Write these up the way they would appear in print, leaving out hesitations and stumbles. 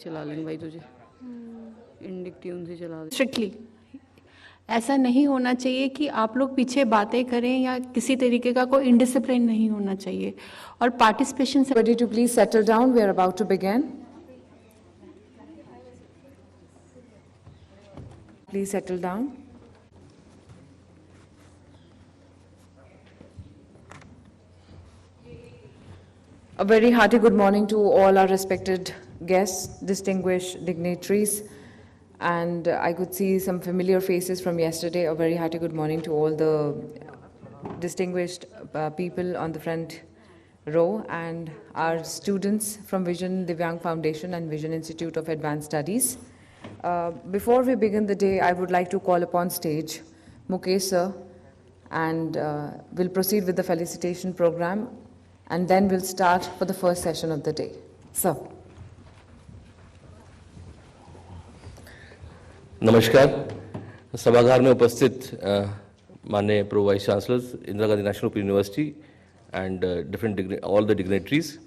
चला लेंगे भाई तुझे, इंडिक ट्यून से चला दे। स्ट्रिक्टली ऐसा नहीं होना चाहिए कि आप लोग पीछे बातें करें या किसी तरीके का कोई इनडिसिप्लिन नहीं होना चाहिए और पार्टिसिपेशन से। Everybody to please settle down. We are about to begin. Please settle down. A very hearty good morning to all our respected guests, distinguished dignitaries, and I could see some familiar faces from yesterday. A very hearty good morning to all the distinguished people on the front row and our students from Vision Divyang Foundation and Vision Institute of Advanced Studies. Before we begin the day, I would like to call upon stage Mukesh sir, and we'll proceed with the felicitation program, and then we'll start for the first session of the day. Sir. नमस्कार। सभागार में उपस्थित माननीय pro vice chancellors, Indira Gandhi national open university and different all the dignitaries,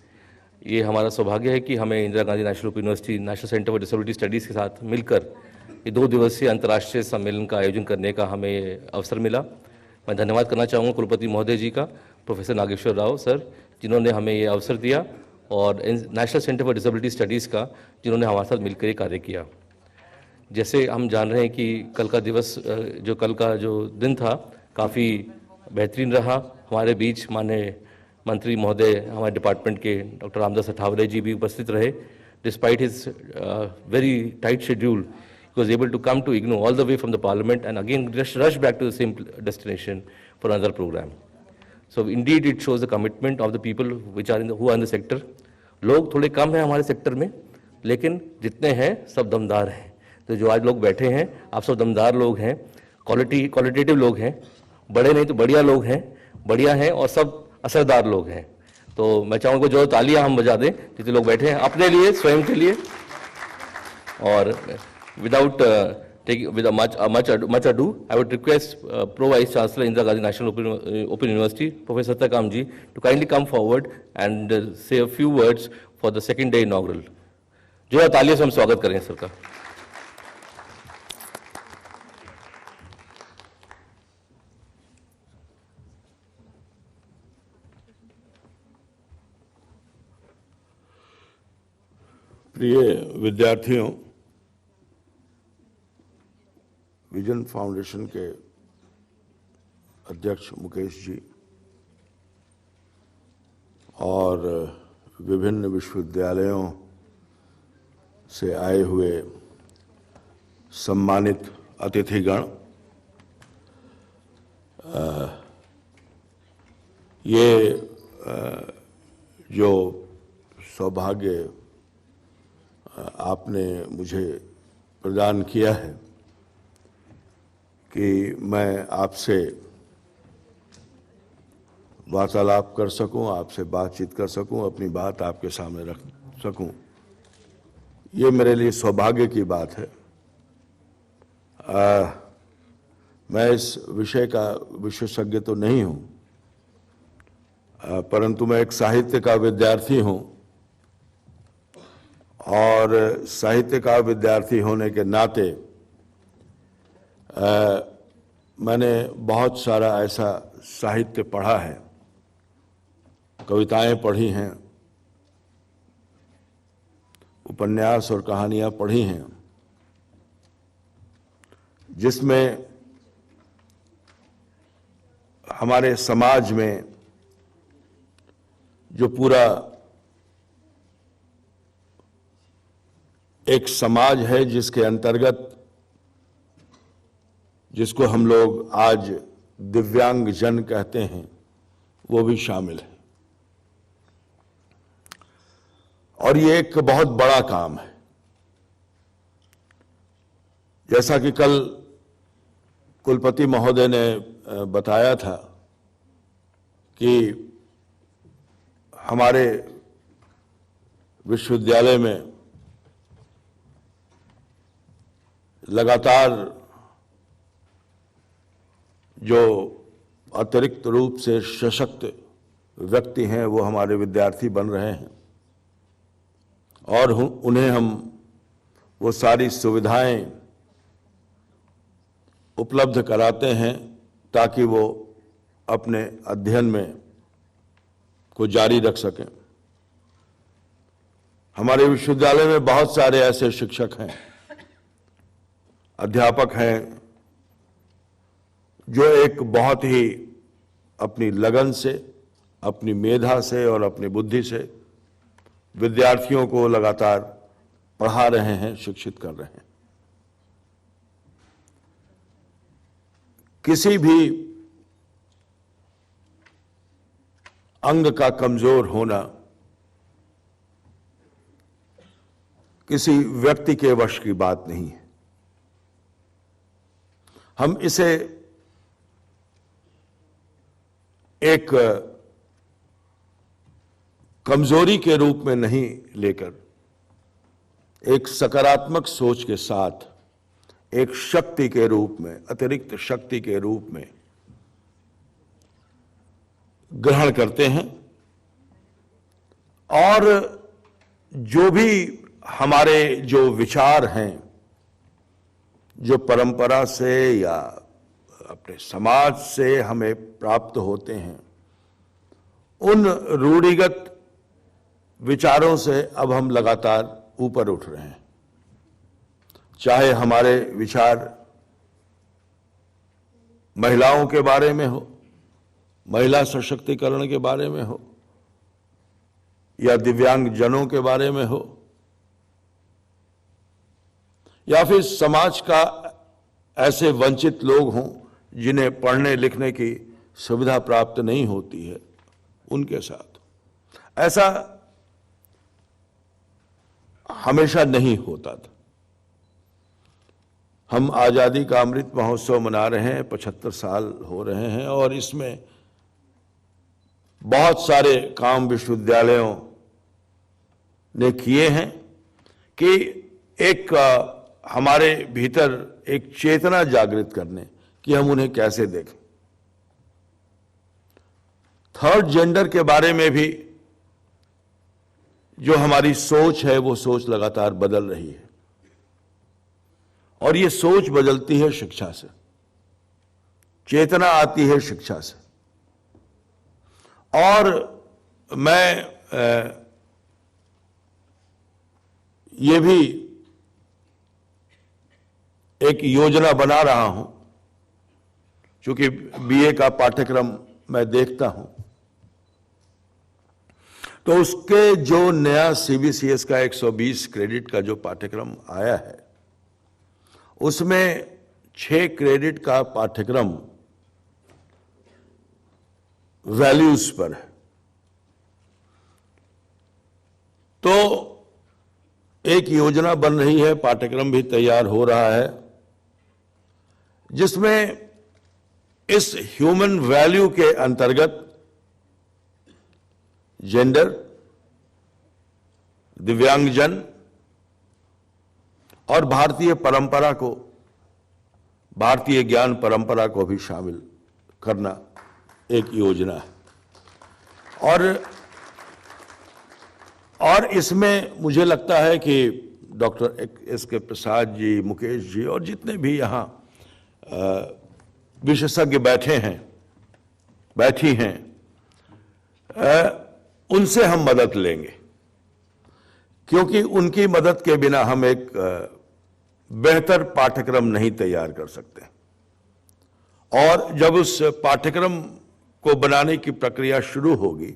ये हमारा सौभाग्य है कि हमें Indira Gandhi national open university national centre for disability studies के साथ मिलकर ये 2 दिवसीय अंतर्राष्ट्रीय सम्मेलन का आयोजन करने का हमें अवसर मिला। मैं धन्यवाद करना चाहूँगा कुलपति महोदय जी का, प्रोफेसर नागेश्वर राव सर, जिन्होंने हमें ये अवसर दिया, और national centre for disability studies का, जिन्होंने हमारे साथ मिलकर ये कार्य किया। जैसे हम जान रहे हैं कि कल का जो दिन था काफ़ी बेहतरीन रहा। हमारे बीच माननीय मंत्री महोदय, हमारे डिपार्टमेंट के डॉक्टर रामदास अठावले जी भी उपस्थित रहे। Despite his very tight schedule, he was able to come to IGNOU all the way from the parliament and again just rush back to the same destination for another program. So indeed it shows the commitment of the people who are in the sector. लोग थोड़े कम हैं हमारे sector में, लेकिन जितने हैं सब दमदार हैं। तो जो आज लोग बैठे हैं, आप सब दमदार लोग हैं, क्वालिटेटिव लोग हैं, बड़े नहीं तो बढ़िया लोग हैं, बढ़िया हैं और सब असरदार लोग हैं। तो मैं चाहूँगा जो तालियां हम बजा दें जितने लोग बैठे हैं अपने लिए, स्वयं के लिए। और without much ado, I would request Pro Vice Chancellor Indira Gandhi National Open University, Professor Satyakam ji, to kindly come forward and say a few words for the second day inaugural. जो तालियों से हम स्वागत करें sir का। प्रिय विद्यार्थियों, vision foundation के अध्यक्ष मुकेश जी और विभिन्न विश्वविद्यालयों से आए हुए सम्मानित अतिथिगण, ये जो सौभाग्य आपने मुझे प्रदान किया है कि मैं आपसे वार्तालाप कर सकूं, आपसे बातचीत कर सकूं, अपनी बात आपके सामने रख सकूं, ये मेरे लिए सौभाग्य की बात है। मैं इस विषय का विशेषज्ञ तो नहीं हूं, परंतु मैं एक साहित्य का विद्यार्थी हूं और साहित्य का विद्यार्थी होने के नाते मैंने बहुत सारा ऐसा साहित्य पढ़ा है, कविताएं पढ़ी हैं, उपन्यास और कहानियां पढ़ी हैं, जिसमें हमारे समाज में जो पूरा एक समाज है जिसके अंतर्गत, जिसको हम लोग आज दिव्यांग जन कहते हैं, वो भी शामिल है। और ये एक बहुत बड़ा काम है। जैसा कि कल कुलपति महोदय ने बताया था कि हमारे विश्वविद्यालय में लगातार जो अतिरिक्त रूप से सशक्त व्यक्ति हैं वो हमारे विद्यार्थी बन रहे हैं और उन्हें हम वो सारी सुविधाएं उपलब्ध कराते हैं ताकि वो अपने अध्ययन में को जारी रख सकें। हमारे विश्वविद्यालय में बहुत सारे ऐसे शिक्षक हैं, अध्यापक हैं, जो एक बहुत ही अपनी लगन से, अपनी मेधा से और अपनी बुद्धि से विद्यार्थियों को लगातार पढ़ा रहे हैं, शिक्षित कर रहे हैं। किसी भी अंग का कमजोर होना किसी व्यक्ति के वश की बात नहीं है। हम इसे एक कमजोरी के रूप में नहीं लेकर एक सकारात्मक सोच के साथ एक शक्ति के रूप में, अतिरिक्त शक्ति के रूप में ग्रहण करते हैं। और जो भी हमारे जो विचार हैं, जो परंपरा से या अपने समाज से हमें प्राप्त होते हैं, उन रूढ़िगत विचारों से अब हम लगातार ऊपर उठ रहे हैं। चाहे हमारे विचार महिलाओं के बारे में हो, महिला सशक्तिकरण के बारे में हो, या दिव्यांग जनों के बारे में हो, या फिर समाज का ऐसे वंचित लोग हों जिन्हें पढ़ने लिखने की सुविधा प्राप्त नहीं होती है, उनके साथ। ऐसा हमेशा नहीं होता था। हम आजादी का अमृत महोत्सव मना रहे हैं, 75 साल हो रहे हैं, और इसमें बहुत सारे काम विश्वविद्यालयों ने किए हैं कि एक हमारे भीतर एक चेतना जागृत करने कि हम उन्हें कैसे देखें। थर्ड जेंडर के बारे में भी जो हमारी सोच है, वो सोच लगातार बदल रही है, और ये सोच बदलती है शिक्षा से, चेतना आती है शिक्षा से। और मैं ये भी एक योजना बना रहा हूं, क्योंकि बीए का पाठ्यक्रम मैं देखता हूं, तो उसके जो नया सीबीसीएस का 120 क्रेडिट का जो पाठ्यक्रम आया है, उसमें 6 क्रेडिट का पाठ्यक्रम वैल्यूज पर है। तो एक योजना बन रही है, पाठ्यक्रम भी तैयार हो रहा है, जिसमें इस ह्यूमन वैल्यू के अंतर्गत जेंडर, दिव्यांगजन और भारतीय परंपरा को, भारतीय ज्ञान परंपरा को भी शामिल करना एक योजना है। और इसमें मुझे लगता है कि डॉक्टर एस.के. प्रसाद जी, मुकेश जी और जितने भी यहाँ विशेषज्ञ बैठी हैं, उनसे हम मदद लेंगे, क्योंकि उनकी मदद के बिना हम एक बेहतर पाठ्यक्रम नहीं तैयार कर सकते। और जब उस पाठ्यक्रम को बनाने की प्रक्रिया शुरू होगी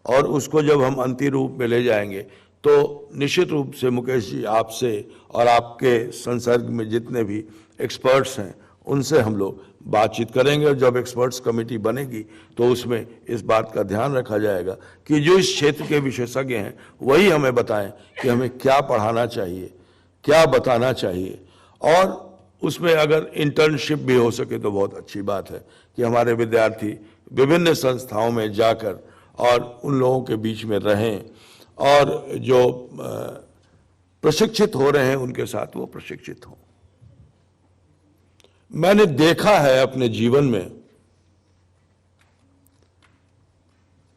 और उसको जब हम अंतिम रूप में ले जाएंगे, तो निश्चित रूप से मुकेश जी, आपसे और आपके संसर्ग में जितने भी एक्सपर्ट्स हैं, उनसे हम लोग बातचीत करेंगे। और जब एक्सपर्ट्स कमेटी बनेगी तो उसमें इस बात का ध्यान रखा जाएगा कि जो इस क्षेत्र के विशेषज्ञ हैं वही हमें बताएं कि हमें क्या पढ़ाना चाहिए, क्या बताना चाहिए। और उसमें अगर इंटर्नशिप भी हो सके तो बहुत अच्छी बात है कि हमारे विद्यार्थी विभिन्न संस्थाओं में जाकर और उन लोगों के बीच में रहें, और जो प्रशिक्षित हो रहे हैं उनके साथ वो प्रशिक्षित हों। मैंने देखा है अपने जीवन में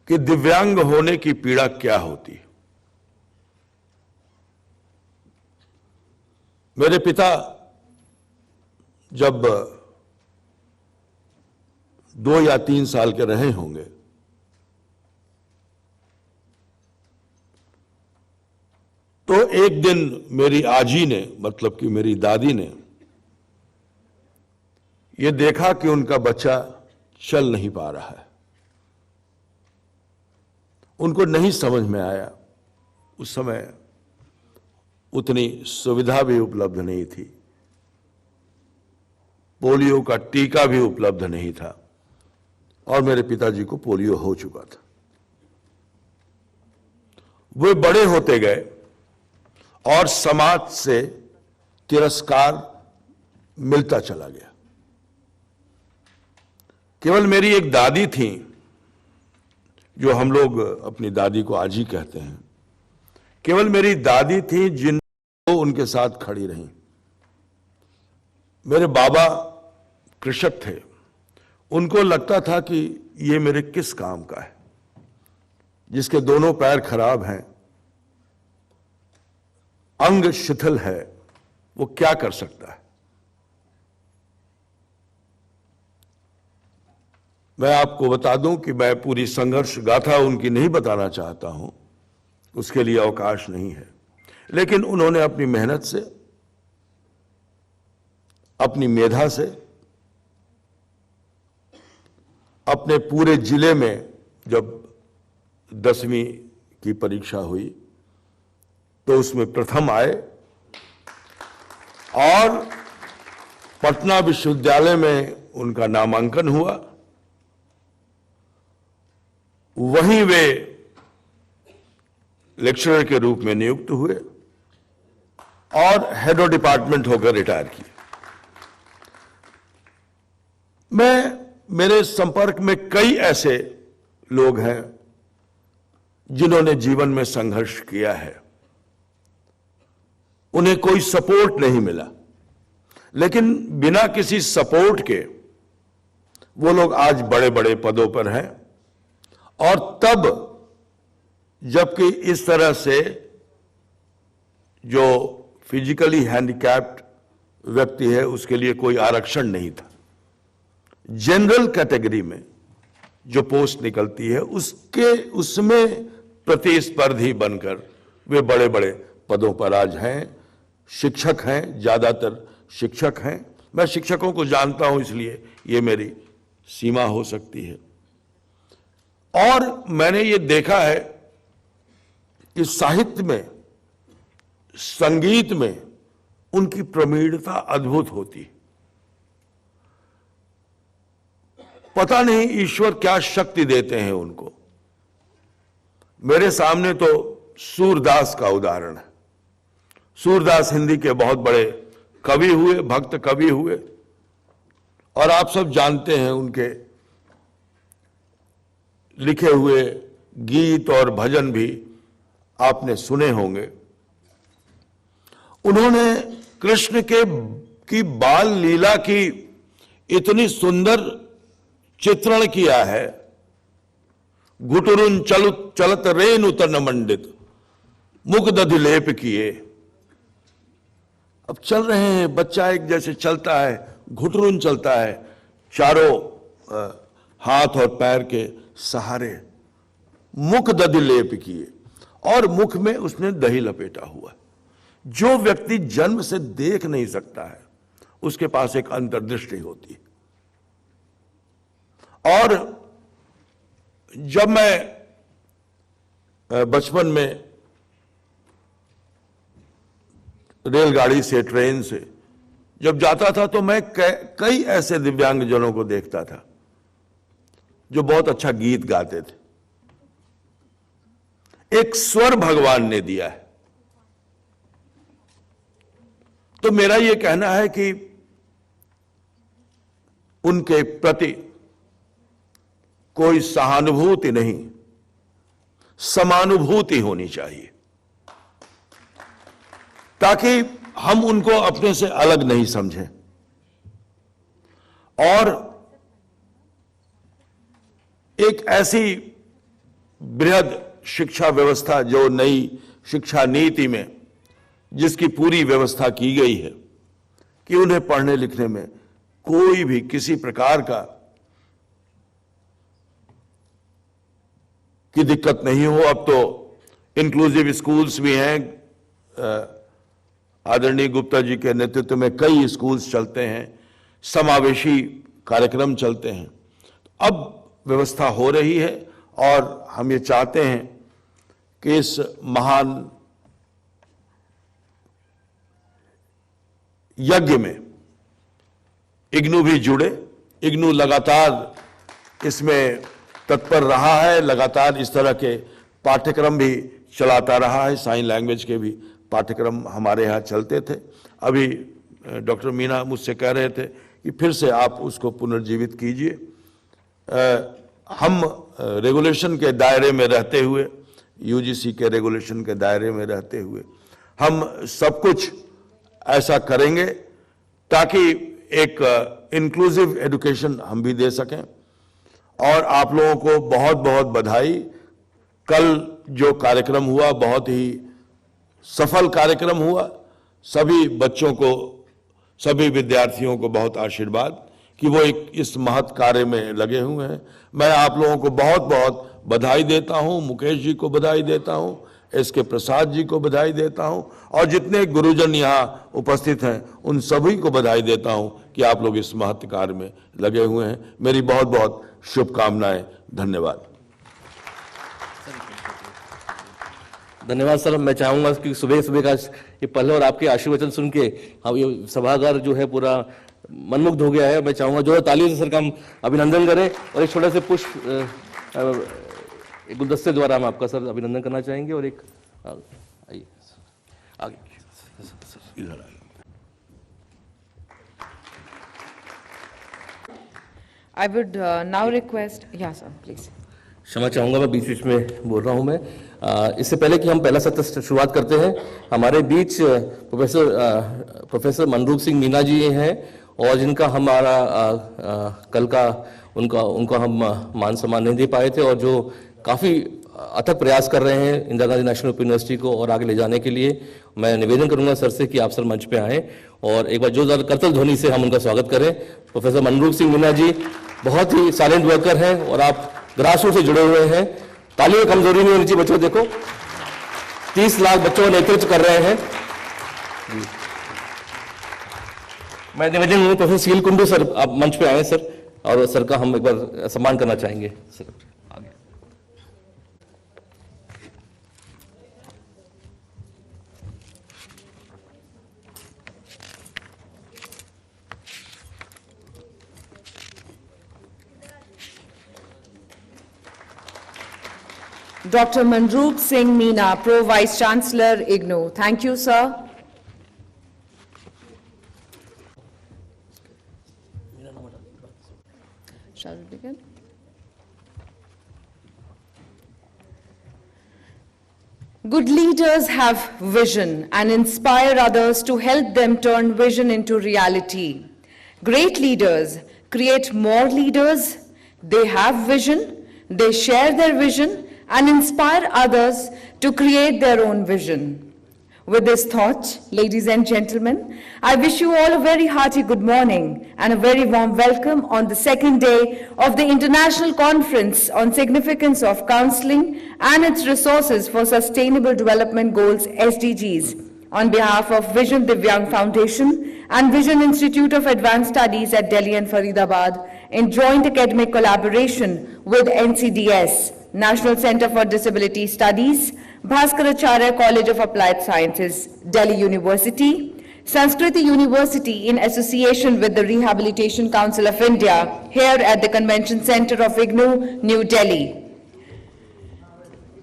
कि दिव्यांग होने की पीड़ा क्या होती है। मेरे पिता जब 2 या 3 साल के रहे होंगे तो एक दिन मेरी आजी ने, मतलब कि मेरी दादी ने, यह देखा कि उनका बच्चा चल नहीं पा रहा है। उनको नहीं समझ में आया, उस समय उतनी सुविधा भी उपलब्ध नहीं थी, पोलियो का टीका भी उपलब्ध नहीं था और मेरे पिताजी को पोलियो हो चुका था। वे बड़े होते गए और समाज से तिरस्कार मिलता चला गया। केवल मेरी एक दादी थी, जो हम लोग अपनी दादी को आजी कहते हैं, केवल मेरी दादी थी जिनको उनके साथ खड़ी रहीं। मेरे बाबा कृषक थे, उनको लगता था कि ये मेरे किस काम का है, जिसके दोनों पैर खराब हैं, अंग शिथिल है, वो क्या कर सकता है। मैं आपको बता दूं कि मैं पूरी संघर्ष गाथा उनकी नहीं बताना चाहता हूं, उसके लिए अवकाश नहीं है, लेकिन उन्होंने अपनी मेहनत से, अपनी मेधा से, अपने पूरे जिले में जब 10वीं की परीक्षा हुई तो उसमें प्रथम आए और पटना विश्वविद्यालय में उनका नामांकन हुआ। वहीं वे लेक्चरर के रूप में नियुक्त हुए और हेड ऑफ डिपार्टमेंट होकर रिटायर किए। मेरे संपर्क में कई ऐसे लोग हैं जिन्होंने जीवन में संघर्ष किया है, उन्हें कोई सपोर्ट नहीं मिला, लेकिन बिना किसी सपोर्ट के वो लोग आज बड़े बड़े पदों पर हैं। और तब जबकि इस तरह से जो फिजिकली हैंडीकैप्ड व्यक्ति है उसके लिए कोई आरक्षण नहीं था। जनरल कैटेगरी में जो पोस्ट निकलती है उसमें प्रतिस्पर्धी बनकर वे बड़े बड़े पदों पर आज हैं, शिक्षक हैं, ज्यादातर शिक्षक हैं। मैं शिक्षकों को जानता हूं, इसलिए ये मेरी सीमा हो सकती है। और मैंने ये देखा है कि साहित्य में, संगीत में उनकी प्रवीणता अद्भुत होती है। पता नहीं ईश्वर क्या शक्ति देते हैं उनको। मेरे सामने तो सूरदास का उदाहरण है। सूरदास हिंदी के बहुत बड़े कवि हुए, भक्त कवि हुए, और आप सब जानते हैं उनके लिखे हुए गीत और भजन भी आपने सुने होंगे। उन्होंने कृष्ण की बाल लीला की इतनी सुंदर चित्रण किया है। घुटुरुन चलत रेनु तन मंडित, मुख दधि लेप किए। अब चल रहे हैं, बच्चा एक जैसे चलता है, घुटुरुन चलता है, चारों हाथ और पैर के सहारे, मुख दधि लेप किए, और मुख में उसने दही लपेटा हुआ। जो व्यक्ति जन्म से देख नहीं सकता है उसके पास एक अंतर्दृष्टि होती है। और जब मैं बचपन में रेलगाड़ी से, ट्रेन से जब जाता था तो मैं कई ऐसे दिव्यांगजनों को देखता था जो बहुत अच्छा गीत गाते थे। एक स्वर भगवान ने दिया है। तो मेरा यह कहना है कि उनके प्रति कोई सहानुभूति नहीं, समानुभूति होनी चाहिए, ताकि हम उनको अपने से अलग नहीं समझें। और एक ऐसी बृहद शिक्षा व्यवस्था जो नई शिक्षा नीति में जिसकी पूरी व्यवस्था की गई है कि उन्हें पढ़ने लिखने में कोई भी किसी प्रकार की दिक्कत नहीं हो। अब तो इंक्लूसिव स्कूल्स भी हैं, आदरणीय गुप्ता जी के नेतृत्व में कई स्कूल्स चलते हैं, समावेशी कार्यक्रम चलते हैं। अब व्यवस्था हो रही है और हम ये चाहते हैं कि इस महान यज्ञ में इग्नू भी जुड़े। इग्नू लगातार इसमें तत्पर रहा है, लगातार इस तरह के पाठ्यक्रम भी चलाता रहा है। साइन लैंग्वेज के भी पाठ्यक्रम हमारे यहाँ चलते थे। अभी डॉक्टर मीना मुझसे कह रहे थे कि फिर से आप उसको पुनर्जीवित कीजिए। हम रेगुलेशन के दायरे में रहते हुए, यूजीसी के रेगुलेशन के दायरे में रहते हुए हम सब कुछ ऐसा करेंगे ताकि एक इंक्लूसिव एजुकेशन हम भी दे सकें। और आप लोगों को बहुत बहुत बधाई। कल जो कार्यक्रम हुआ बहुत ही सफल कार्यक्रम हुआ। सभी बच्चों को, सभी विद्यार्थियों को बहुत आशीर्वाद कि वो एक इस महत् कार्य में लगे हुए हैं। मैं आप लोगों को बहुत बहुत बधाई देता हूं। मुकेश जी को बधाई देता हूं, एसके प्रसाद जी को बधाई देता हूं और जितने गुरुजन यहाँ उपस्थित हैं उन सभी को बधाई देता हूं कि आप लोग इस महत् कार्य में लगे हुए हैं। मेरी बहुत बहुत शुभकामनाएं। धन्यवाद। धन्यवाद सर। मैं चाहूंगा कि सुबह सुबह का ये पहले और आपके आशीर्वचन सुन के हम ये सभागार जो है पूरा मनमुग्ध हो गया है। मैं चाहूंगा जो तालियों से सर का हम अभिनंदन करें और एक छोटे से पुष्प एक गुलदस्ते द्वारा हम आपका सर अभिनंदन करना चाहेंगे। और एक आइए आगे इधर आइए। I would now request, yeah sir, please. क्षमा चाहूंगा, मैं बीच बीच में बोल रहा हूं। मैं इससे पहले कि हम पहला सत्र शुरुआत करते हैं, हमारे बीच प्रोफेसर मनरूप सिंह मीना जी हैं और जिनका हमारा कल का उनका हम मान सम्मान नहीं दे पाए थे और जो काफ़ी अथक प्रयास कर रहे हैं Indira Gandhi national open university को और आगे ले जाने के लिए। मैं निवेदन करूंगा सर से कि आप सर मंच पे आएँ और एक बार जोरदार करतल ध्वनि से हम उनका स्वागत करें। प्रोफेसर मनरूप सिंह मीना जी बहुत ही साइलेंट वर्कर हैं और आप ग्रासरूट से जुड़े हुए हैं। तालियों में कमजोरी नहीं होनी चाहिए बच्चों। देखो 30 लाख बच्चों का नेतृत्व कर रहे हैं। मैं निवेदन करूंगा प्रोफेसर सील कुंडू सर आप मंच पे आए सर और सर का हम एक बार सम्मान करना चाहेंगे सर। आगे Dr. Manroop Singh Meena, Pro Vice Chancellor, IGNOU. Thank you, sir. Shall we begin? Good leaders have vision and inspire others to help them turn vision into reality. Great leaders create more leaders. They have vision, they share their vision, and inspire others to create their own vision. With this thought, ladies and gentlemen, I wish you all a very hearty good morning and a very warm welcome on the second day of the International Conference on Significance of Counselling and its Resources for Sustainable Development Goals, SDGs, on behalf of Vision Divyang Foundation and Vision Institute of Advanced Studies at Delhi and Faridabad in joint academic collaboration with NCDS, National Center for Disability Studies, Bhaskaracharya College of Applied Sciences, Delhi University, Sanskriti University in association with the Rehabilitation Council of India, here at the Convention Center of IGNOU, New Delhi.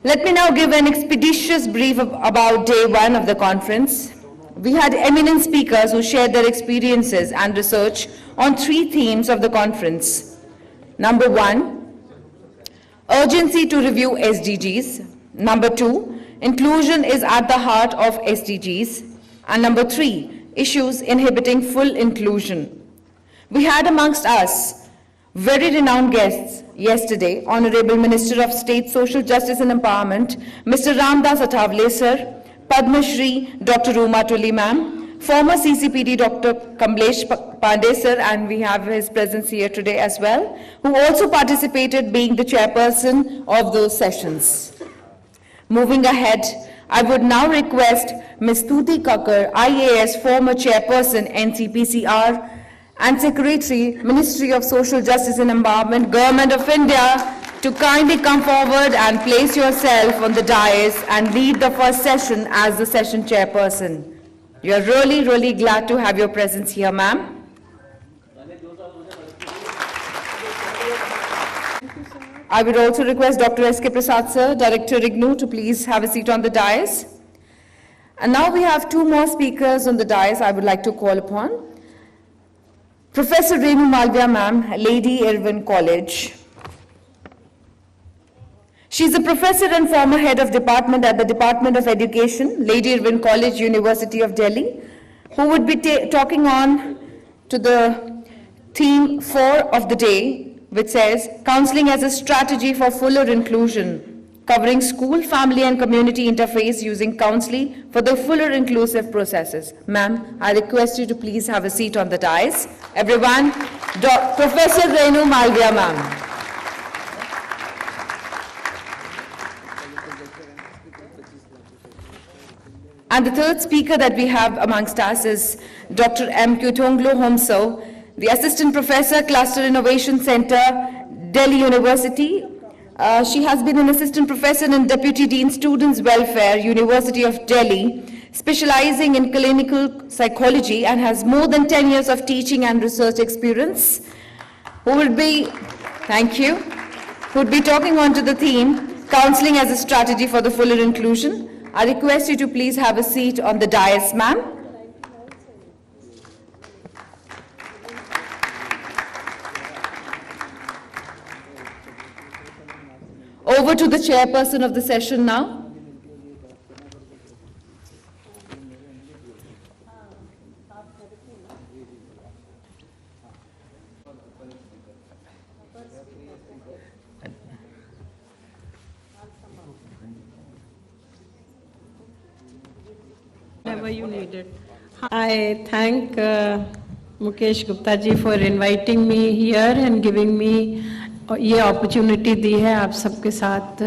Let me now give an expeditious brief about day one of the conference. We had eminent speakers who shared their experiences and research on 3 themes of the conference. Number 1, urgency to review SDGs. Number 2, inclusion is at the heart of SDGs. And number 3, issues inhibiting full inclusion. We had amongst us very renowned guests yesterday, Honorable Minister of State Social Justice and Empowerment, Mr. Ramdas Athavale sir, Padma Shri Dr. Ruma Tulli ma'am, former CCPD Dr. Kamlesh Pandey sir, and we have his presence here today as well, who also participated being the chairperson of those sessions. Moving ahead, I would now request Ms. Tuti Kakkar, IAS, former chairperson, NCPCR, and Secretary, Ministry of Social Justice and Empowerment, Government of India, to kindly come forward and place yourself on the dais and lead the first session as the session chairperson. We are really, really glad to have your presence here, ma'am. I would also request Dr. S.K. Prasad sir, Director IGNOU, to please have a seat on the dais. And now we have two more speakers on the dais I would like to call upon. Professor Renu Malviya ma'am, Lady Irwin College. She is a professor and former head of department at the Department of Education, Lady Irwin College, University of Delhi, who would be talking on to the theme 4 of the day, which says, Counseling as a Strategy for Fuller Inclusion, covering school, family and community interface using counseling for the fuller inclusive processes. Ma'am, I request you to please have a seat on the dais. Everyone, Professor Renu Malviya ma'am. And the third speaker that we have amongst us is Dr. M. Kyutonglo Homso, the Assistant Professor, Cluster Innovation Center, Delhi University. She has been an Assistant Professor and Deputy Dean Students Welfare, University of Delhi, specializing in clinical psychology and has more than 10 years of teaching and research experience. Who will be, thank you, who will be talking on to the theme, Counseling as a Strategy for the Fuller Inclusion. I request you to please have a seat on the dais, ma'am. Over to the chairperson of the session now. Whenever you need it. I thank Mukesh Gupta ji for inviting me here and giving me ये opportunity दी है आप सबके साथ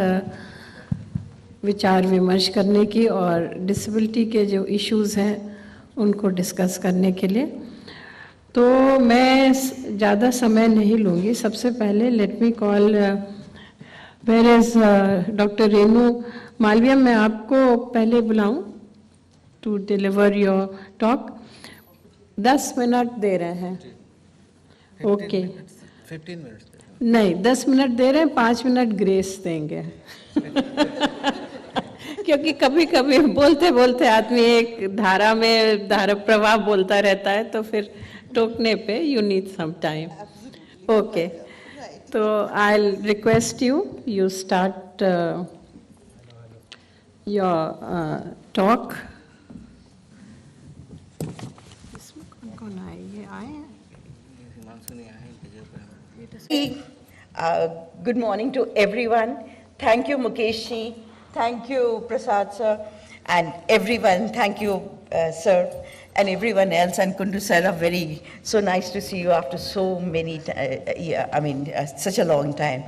विचार विमर्श करने की और disability के जो issues हैं उनको discuss करने के लिए तो मैं ज़्यादा समय नहीं लूँगी सबसे पहले let me call where is Dr. Renu Malviya मैं आपको पहले बुलाऊँ to deliver your talk 10 minute दे रहे हैं ओके 15 मिनट नहीं 10 मिनट दे रहे हैं 5 मिनट ग्रेस देंगे क्योंकि कभी कभी बोलते बोलते आदमी एक धारा में धारा प्रवाह बोलता रहता है तो फिर टोकने पे you need some time okay तो I request you start your talk Good morning to everyone. Thank you, Mukesh ji. Thank you, Prasad sir, and everyone. Thank you, sir, and everyone else. And Kundu sir, very so nice to see you after so many. Such a long time.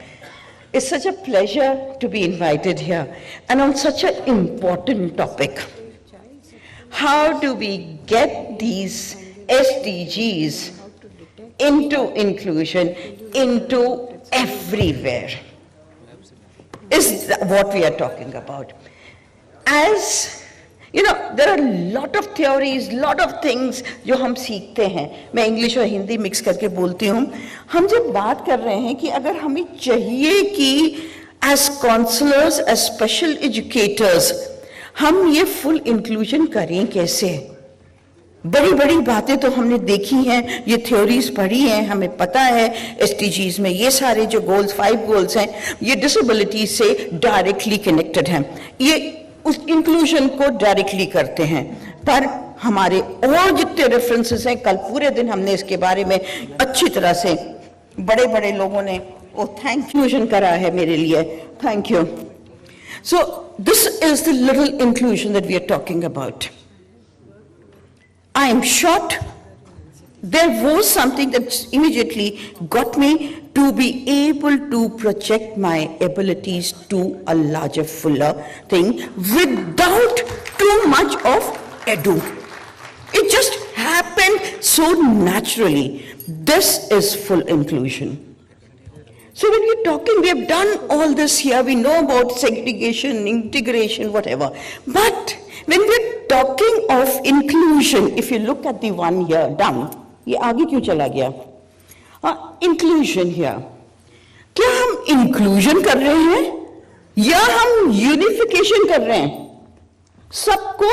It's such a pleasure to be invited here, and on such an important topic. How do we get these SDGs into inclusion, into everywhere, is what we are talking about. As you know, there are a lot of theories, lot of things जो हम सीखते हैं. मैं English और Hindi mix करके बोलती हूँ. हम जब बात कर रहे हैं कि अगर हमें चाहिए कि as counselors, as special educators, हम ये full inclusion करें कैसे? बड़ी बड़ी बातें तो हमने देखी हैं, ये थ्योरीज पढ़ी हैं, हमें पता है एसडीजीज में ये सारे जो गोल्स 5 गोल्स हैं ये डिसेबिलिटी से डायरेक्टली कनेक्टेड हैं, ये उस इंक्लूजन को डायरेक्टली करते हैं. पर हमारे और जितने रेफरेंसेस हैं, कल पूरे दिन हमने इसके बारे में अच्छी तरह से बड़े बड़े लोगों ने वो थैंक इंक्लूजन करा है मेरे लिए, thank you. So this is the little inclusion that we are talking about. I am short. There was something that immediately got me to be able to project my abilities to a larger, fuller thing without too much of ado. It just happened so naturally. This is full inclusion. So when we're talking, we have done all this here, we know about segregation, integration, whatever. But when we're talking of inclusion, if you look at the one here down, ये आगे क्यों चला गया? Inclusion here. क्या हम inclusion कर रहे हैं या हम unification कर रहे हैं? सबको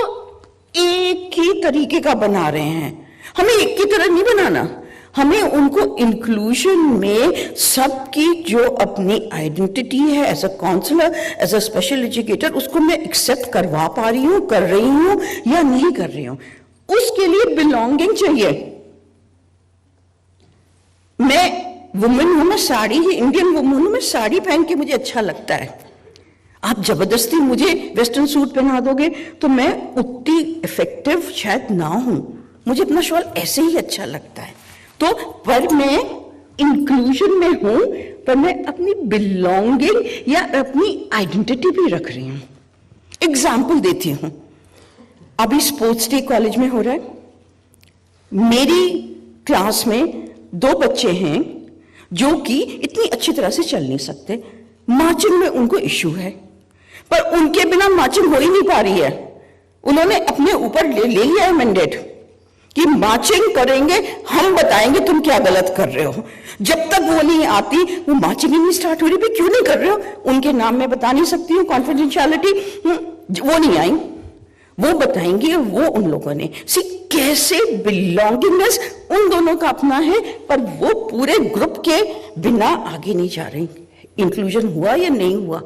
एक ही तरीके का बना रहे हैं. हमें एक की तरह नहीं बनाना. हमें उनको इंक्लूजन में सबकी जो अपनी आइडेंटिटी है as a counsellor, as a special educator, उसको मैं एक्सेप्ट करवा पा रही हूँ, कर रही हूँ या नहीं कर रही हूँ. उसके लिए बिलोंगिंग चाहिए. मैं वुमेन हूं, मैं साड़ी ही इंडियन वुमेन हूं, मैं साड़ी पहन के मुझे अच्छा लगता है. आप जबरदस्ती मुझे वेस्टर्न सूट पहना दोगे तो मैं उतनी इफेक्टिव शायद ना हूं. मुझे अपना शॉल ऐसे ही अच्छा लगता है. तो पर मैं इंक्लूजन में हूं, पर मैं अपनी बिलोंगिंग या अपनी आइडेंटिटी भी रख रही हूं. एग्जाम्पल देती हूं. अभी स्पोर्ट्स डे कॉलेज में हो रहा है. मेरी क्लास में 2 बच्चे हैं जो कि इतनी अच्छी तरह से चल नहीं सकते. मार्चिंग में उनको इश्यू है, पर उनके बिना मार्चिंग हो ही नहीं पा रही है. उन्होंने अपने ऊपर ले लिया है मैंडेट कि मार्चिंग करेंगे, हम बताएंगे तुम क्या गलत कर रहे हो. जब तक वो नहीं आती वो मार्चिंग ही नहीं स्टार्ट हो रही. भी क्यों नहीं कर रहे हो? उनके नाम मैं बता नहीं सकती हूँ, कॉन्फिडेंशियलिटी. वो नहीं आई, वो बताएंगे वो उन लोगों ने. सी कैसे बिलोंगिंगनेस उन दोनों का अपना है, पर वो पूरे ग्रुप के बिना आगे नहीं जा रही. इंक्लूजन हुआ या नहीं हुआ?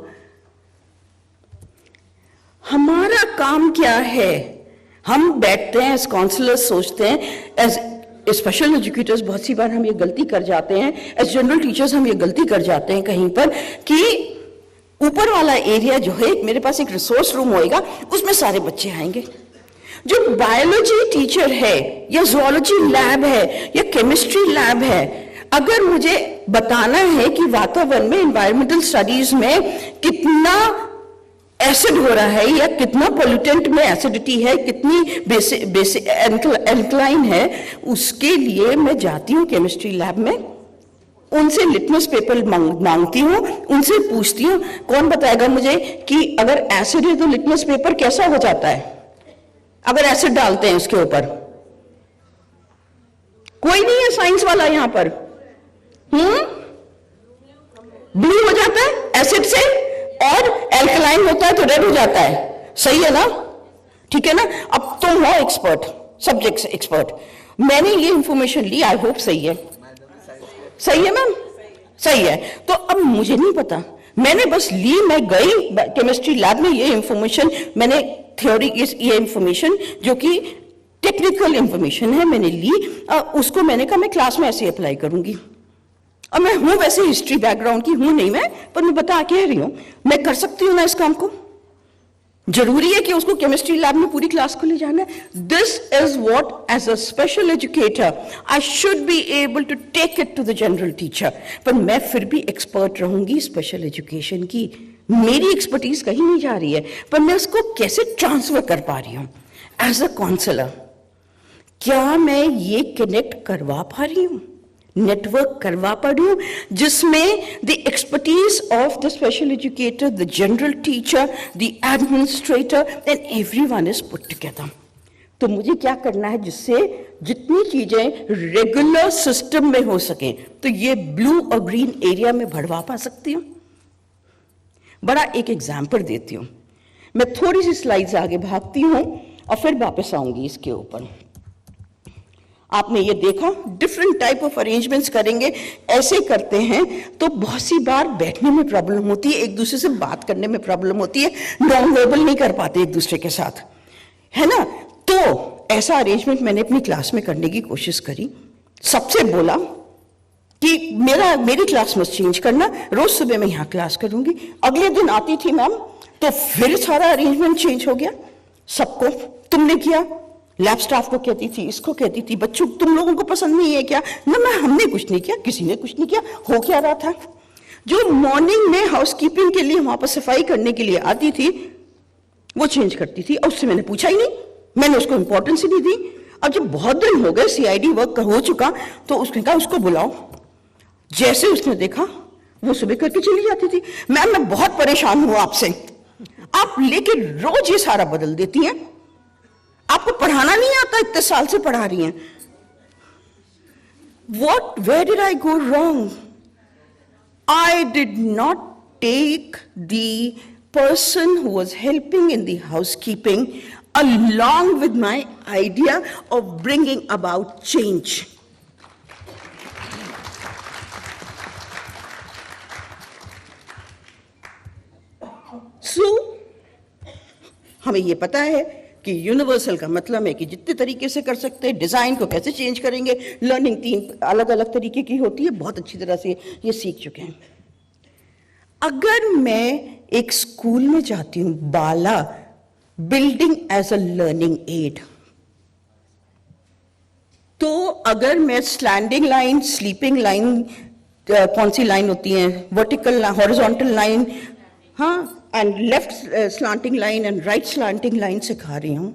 हमारा काम क्या है? हम बैठते हैं एज काउंसलर्स, सोचते हैं. एज स्पेशल एजुकेटर्स बहुत सी बार हम ये गलती कर जाते हैं, एज जनरल टीचर्स हम ये गलती कर जाते हैं कहीं पर कि ऊपर वाला एरिया जो है, मेरे पास एक रिसोर्स रूम होएगा, उसमें सारे बच्चे आएंगे. जो बायोलॉजी टीचर है या जूलॉजी लैब है या केमिस्ट्री लैब है, अगर मुझे बताना है कि वातावरण में, एनवायरमेंटल स्टडीज में कितना एसिड हो रहा है या कितना पोल्यूटेंट में एसिडिटी है, कितनी एल्कलाइन है, उसके लिए मैं जाती हूँ केमिस्ट्री लैब में, उनसे लिटमस पेपर मांगती हूँ, उनसे पूछती हूँ कौन बताएगा मुझे कि अगर एसिड है तो लिटमस पेपर कैसा हो जाता है अगर एसिड डालते हैं उसके ऊपर. कोई नहीं है साइंस वाला यहां पर. ब्लू हो जाता है एसिड से और एल्कलाइन होता है तो रेड हो जाता है. सही है ना? ठीक है ना? अब तुम हो एक्सपर्ट, सब्जेक्ट एक्सपर्ट. मैंने ये इंफॉर्मेशन ली, आई होप सही है. सही है मैम? सही है. तो अब मुझे नहीं पता, मैंने बस ली, मैं गई केमिस्ट्री लैब में, ये इंफॉर्मेशन मैंने, थ्योरी, ये इंफॉर्मेशन जो कि टेक्निकल इंफॉर्मेशन है, मैंने ली. उसको मैंने कहा मैं क्लास में ऐसे अप्लाई करूंगी. और मैं हूं वैसे हिस्ट्री बैकग्राउंड की हूं नहीं मैं, पर मैं बता कह रही हूं मैं कर सकती हूं ना इस काम को. जरूरी है कि उसको केमिस्ट्री लैब में पूरी क्लास को ले जाना है. This is what as a special educator I should be able to take it to the general teacher. पर मैं फिर भी एक्सपर्ट रहूंगी स्पेशल एजुकेशन की. मेरी एक्सपर्टीज कहीं नहीं जा रही है, पर मैं उसको कैसे ट्रांसफर कर पा रही हूं एज अ काउंसलर. क्या मैं ये कनेक्ट करवा पा रही हूं, नेटवर्क करवा पा रही हूं, जिसमें the expertise of the special educator, the general teacher, the administrator and everyone is put together. तो मुझे क्या करना है जिससे जितनी चीजें रेगुलर सिस्टम में हो सके, तो ये ब्लू और ग्रीन एरिया में भरवा पा सकती हूं. बड़ा एक एग्जाम्पल देती हूं. मैं थोड़ी सी स्लाइड्स आगे भागती हूं और फिर वापस आऊंगी इसके ऊपर. आपने ये देखा, डिफरेंट टाइप ऑफ अरेंजमेंट्स करेंगे, ऐसे करते हैं तो बहुत सी बार बैठने में प्रॉब्लम होती है, एक दूसरे से बात करने में प्रॉब्लम होती है, नॉन वर्बल नहीं कर पाते एक दूसरे के साथ, है ना. तो ऐसा अरेंजमेंट मैंने अपनी क्लास में करने की कोशिश करी. सबसे बोला कि मेरी क्लास मत चेंज करना, रोज सुबह मैं यहाँ क्लास करूंगी। अगले दिन आती थी मैम तो फिर सारा अरेंजमेंट चेंज हो गया। सबको तुमने किया, लैब स्टाफ को कहती थी, इसको कहती थी, बच्चों तुम लोगों को पसंद नहीं है क्या? ना मैं हमने कुछ नहीं किया, किसी ने कुछ नहीं किया। हो क्या रहा था? जो मॉर्निंग में हाउसकीपिंग के लिए वहां पर सफाई करने के लिए आती थी वो चेंज करती थी, और उससे मैंने पूछा ही नहीं, मैंने उसको इंपॉर्टेंस ही नहीं दी। अब जब बहुत दिन हो गए सीआईडी वर्क हो चुका तो उसने कहा उसको बुलाओ। जैसे उसने देखा वो सुबह करके चली जाती थी। मैम मैं बहुत परेशान हूं आपसे, आप लेके रोज ये सारा बदल देती हैं, आपको पढ़ाना नहीं आता, इतने साल से पढ़ा रही हैं। Where did I go wrong? I did not take the person who was helping in the housekeeping along with my idea of bringing about change. So, हमें ये पता है कि यूनिवर्सल का मतलब है कि जितने तरीके से कर सकते हैं, डिजाइन को कैसे चेंज करेंगे। लर्निंग 3 अलग अलग तरीके की होती है, बहुत अच्छी तरह से ये सीख चुके हैं। अगर मैं एक स्कूल में जाती हूं, BaLA building as a learning aid, तो अगर मैं स्लैंडिंग लाइन, स्लीपिंग लाइन, कौन सी लाइन होती है, वर्टिकल, हॉरिजॉन्टल लाइन, हाँ, and left slanting line and right slanting line सिखा रही हूं,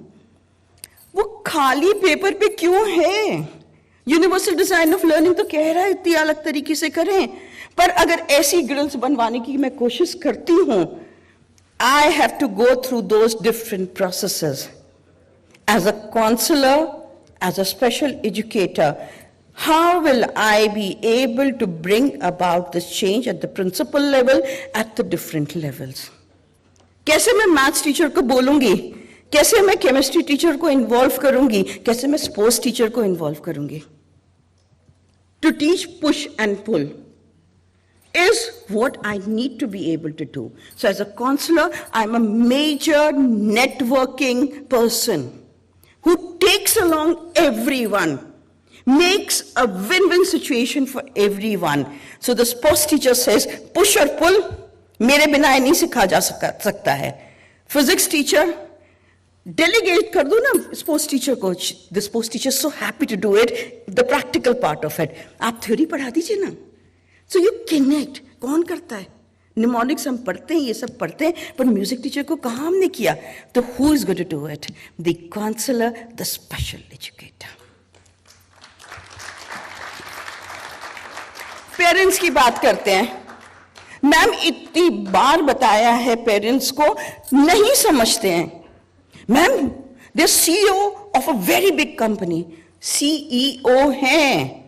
वो खाली पेपर पे क्यों है? यूनिवर्सल डिजाइन ऑफ लर्निंग तो कह रहा है इतनी अलग तरीके से करें, पर अगर ऐसी ग्रिल्स बनवाने की मैं कोशिश करती हूं, I have to go through those different processes. As a counsellor, as a special educator, how will I be able to bring about this change at the principal level, at the different levels? कैसे मैं maths teacher को बोलूंगी, कैसे मैं chemistry teacher को involve करूंगी, कैसे मैं स्पोर्ट्स टीचर को इन्वॉल्व करूंगी? To teach push and pull is what I need to be able to do. So as a counselor, I'm a major networking person who takes along everyone, makes a win-win situation for everyone. So the sports teacher says, push or pull, मेरे बिना ये नहीं सिखा जा सकता है। Physics teacher, delegate कर दो ना sports teacher को, the sports teacher is so happy to do it, the practical part of it. आप theory पढ़ा दीजिए ना। So you connect, कौन करता है? निमोनिक्स हम पढ़ते हैं, ये सब पढ़ते हैं, पर म्यूजिक टीचर को कहाँ हमने किया? तो who is going to do it? The counsellor, the special educator. Parents की बात करते हैं। मैम इतनी बार बताया है, पेरेंट्स को नहीं समझते हैं। Ma'am they CEO of a very big company, CEO हैं,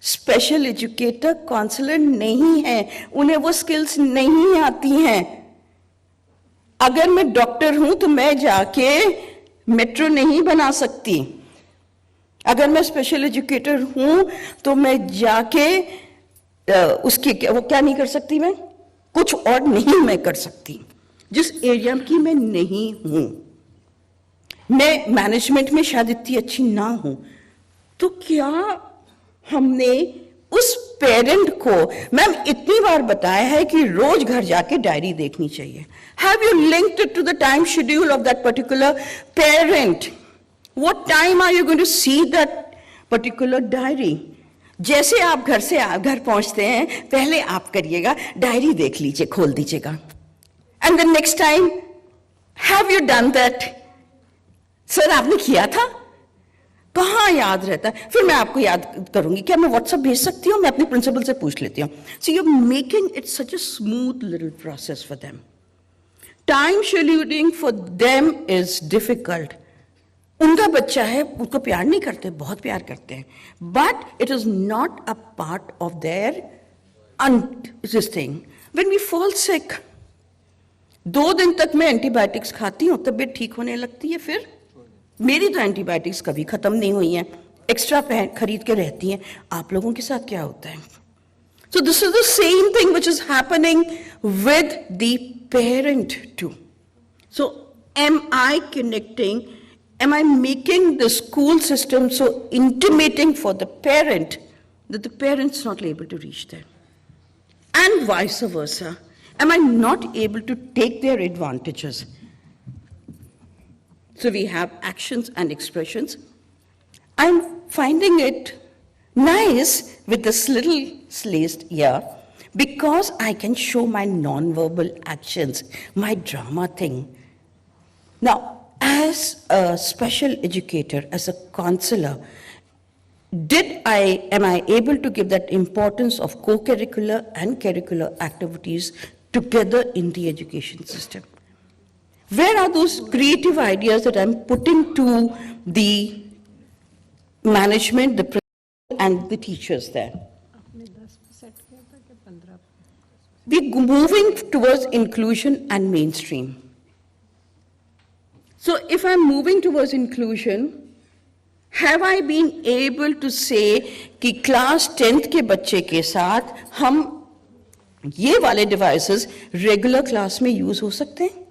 स्पेशल एजुकेटर, काउंसलर नहीं है, उन्हें वो स्किल्स नहीं आती हैं। अगर मैं डॉक्टर हूं तो मैं जाके मेट्रो नहीं बना सकती। अगर मैं स्पेशल एजुकेटर हूं तो मैं जाके वो क्या नहीं कर सकती, मैं कुछ और नहीं मैं कर सकती जिस एरिया की मैं नहीं हूं। मैं मैनेजमेंट में शायद इतनी अच्छी ना हूं, तो क्या हमने उस पेरेंट को, मैम इतनी बार बताया है कि रोज घर जाके डायरी देखनी चाहिए। Have you linked it to the time schedule of that particular parent? What time are you going to see that particular diary? जैसे आप घर पहुंचते हैं, पहले आप करिएगा, डायरी देख लीजिए, खोल दीजिएगा, and then next time, have you done that? Sir आपने किया था? कहाँ याद रहता है? फिर मैं आपको याद करूंगी, क्या मैं व्हाट्सएप भेज सकती हूँ? मैं अपने प्रिंसिपल से पूछ लेती हूँ। So you are making it such a smooth little process for them. Time scheduling for them is difficult. उनका बच्चा है, उनको प्यार नहीं करते, बहुत प्यार करते हैं, but it is not a part of their this thing. When we fall sick, 2 दिन तक मैं एंटीबायोटिक्स खाती हूँ, तबीयत ठीक होने लगती है, फिर मेरी तो एंटीबायोटिक्स कभी खत्म नहीं हुई हैं, एक्स्ट्रा खरीद के रहती हैं। आप लोगों के साथ क्या होता है? So this is the same thing which is happening with the parent too. So am I connecting, am I making the school system so intimating for the parent that the parents not able to reach there? And vice versa. Am I not able to take their advantages? So we have actions and expressions. I'm finding it nice with this little list here because I can show my non-verbal actions, my drama thing. Now, as a special educator, as a counselor, am I able to give that importance of co-curricular and curricular activities together in the education system? Where are those creative ideas that I'm putting to the management, the principal, and the teachers there? We're moving towards inclusion and mainstream. So if I'm moving towards inclusion, have I been able to say कि class 10th के बच्चे के साथ हम ये वाले devices regular class में use हो सकते हैं?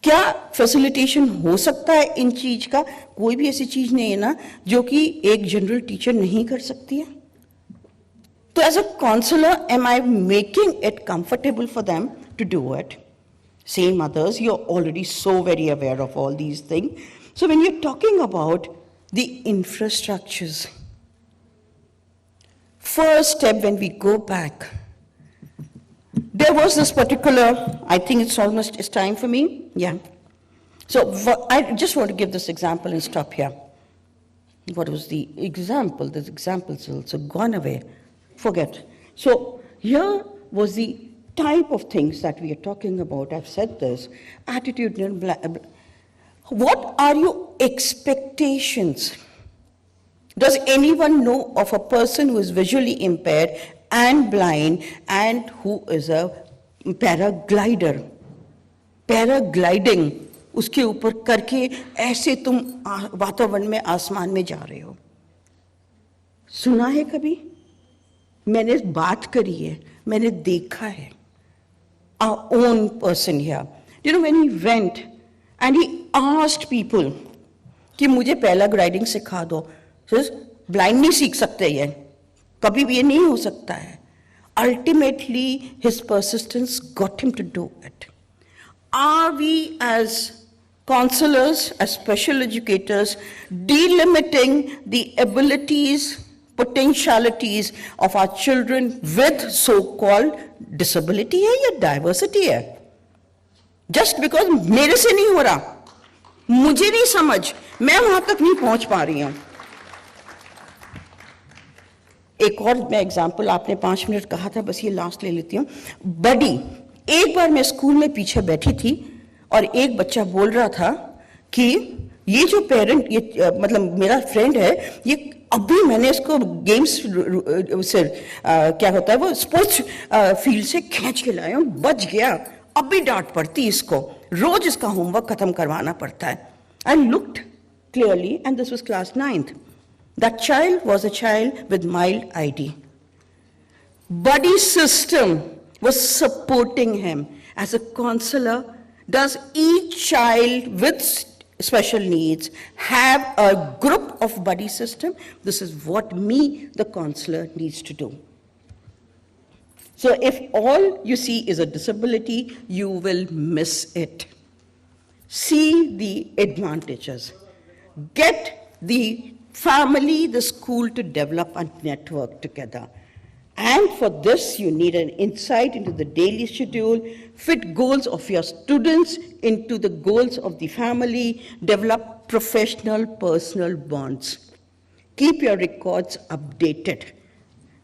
क्या facilitation हो सकता है इन चीज का? कोई भी ऐसी चीज नहीं है ना जो कि एक general teacher नहीं कर सकती है? So as a counselor, am I making it comfortable for them to do it? Same mothers, you're already so very aware of all these things. So when you're talking about the infrastructures, first step when we go back, there was this particular, I think it's time for me, yeah. So I just want to give this example and stop here. What was the example? This example's also gone away. Forget. So here was the type of things that we are talking about. I've said this. Attitude. What are your expectations? Does anyone know of a person who is visually impaired and blind and who is a paraglider? Paragliding. उसके ऊपर करके ऐसे तुम वातावरण में आसमान में जा रहे हो. सुना है कभी? मैंने बात करी है, मैंने देखा है. Our own person here. You know, when he went and he asked people कि मुझे paragliding सिखा दो, says blind नहीं सीख सकते ये, कभी भी ये नहीं हो सकता है. Ultimately, his persistence got him to do it. Are we as counselors, as special educators, delimiting the abilities, potentialities of our children with so-called disability है या diversity है? Just because मेरे से नहीं हो रहा, मुझे नहीं समझ, मैं वहां तक नहीं पहुंच पा रही हूं. एक और मैं एग्जाम्पल, आपने 5 मिनट कहा था, बस ये लास्ट ले लेती हूँ. बडी, एक बार मैं स्कूल में पीछे बैठी थी और एक बच्चा बोल रहा था कि ये जो पेरेंट, ये मतलब मेरा फ्रेंड है, ये अभी मैंने इसको गेम्स से क्या होता है वो स्पोर्ट्स फील्ड से खींच के लाया हूँ, बच गया, अभी डांट पड़ती इसको, रोज इसका होमवर्क खत्म करवाना पड़ता है. I looked clearly and this was class 9th. That child was a child with mild ID. Buddy system was supporting him. As a counselor, does each child with special needs have a group of buddy system? This is what me, the counselor, needs to do. So if all you see is a disability, you will miss it. See the advantages. Get the family, the school to develop a network together. And for this, you need an insight into the daily schedule, fit goals of your students into the goals of the family, develop professional, personal bonds. Keep your records updated.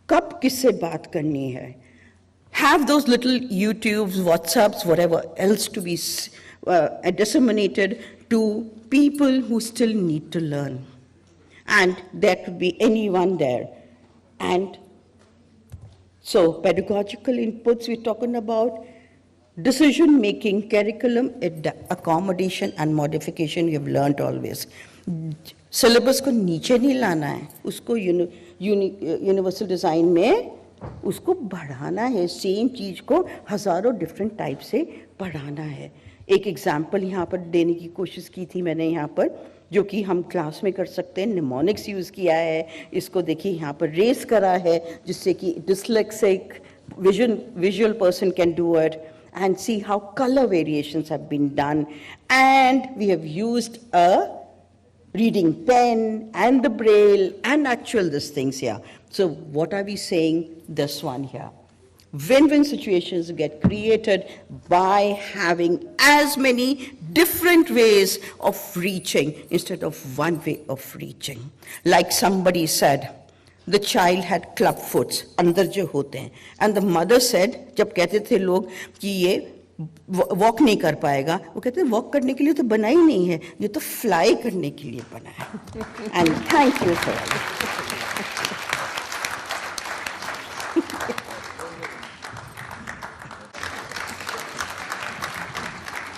Kab kisse baat karni hai? Have those little YouTubes, WhatsApps, whatever else to be disseminated to people who still need to learn. And there could be anyone there. And so pedagogical inputs we're talking about, decision-making, curriculum, accommodation and modification we have learned always. Syllabus को नीचे नहीं लाना है, उसको universal design में उसको बढ़ाना है, same चीज को हजारों different types से पढ़ाना है. एक एग्जाम्पल यहाँ पर देने की कोशिश की थी मैंने यहाँ पर, जो कि हम क्लास में कर सकते हैं। निमोनिक्स यूज़ किया है, इसको देखिए यहाँ पर रेस करा है, जिससे कि dyslexic visual person can do it, and see how color variations have been done. And we have used a reading pen and the braille and actual these things here. So what are we saying? This one here. Win-win situations get created by having as many different ways of reaching instead of one way of reaching. Like somebody said, the child had club foots, अंदर जो होते हैं, and the mother said, जब कहते थे लोग कि ये वॉक नहीं कर पाएगा, वो कहते हैं वॉक करने के लिए तो बना ही नहीं है, ये तो फ्लाई करने के लिए बना है. And thank you for that.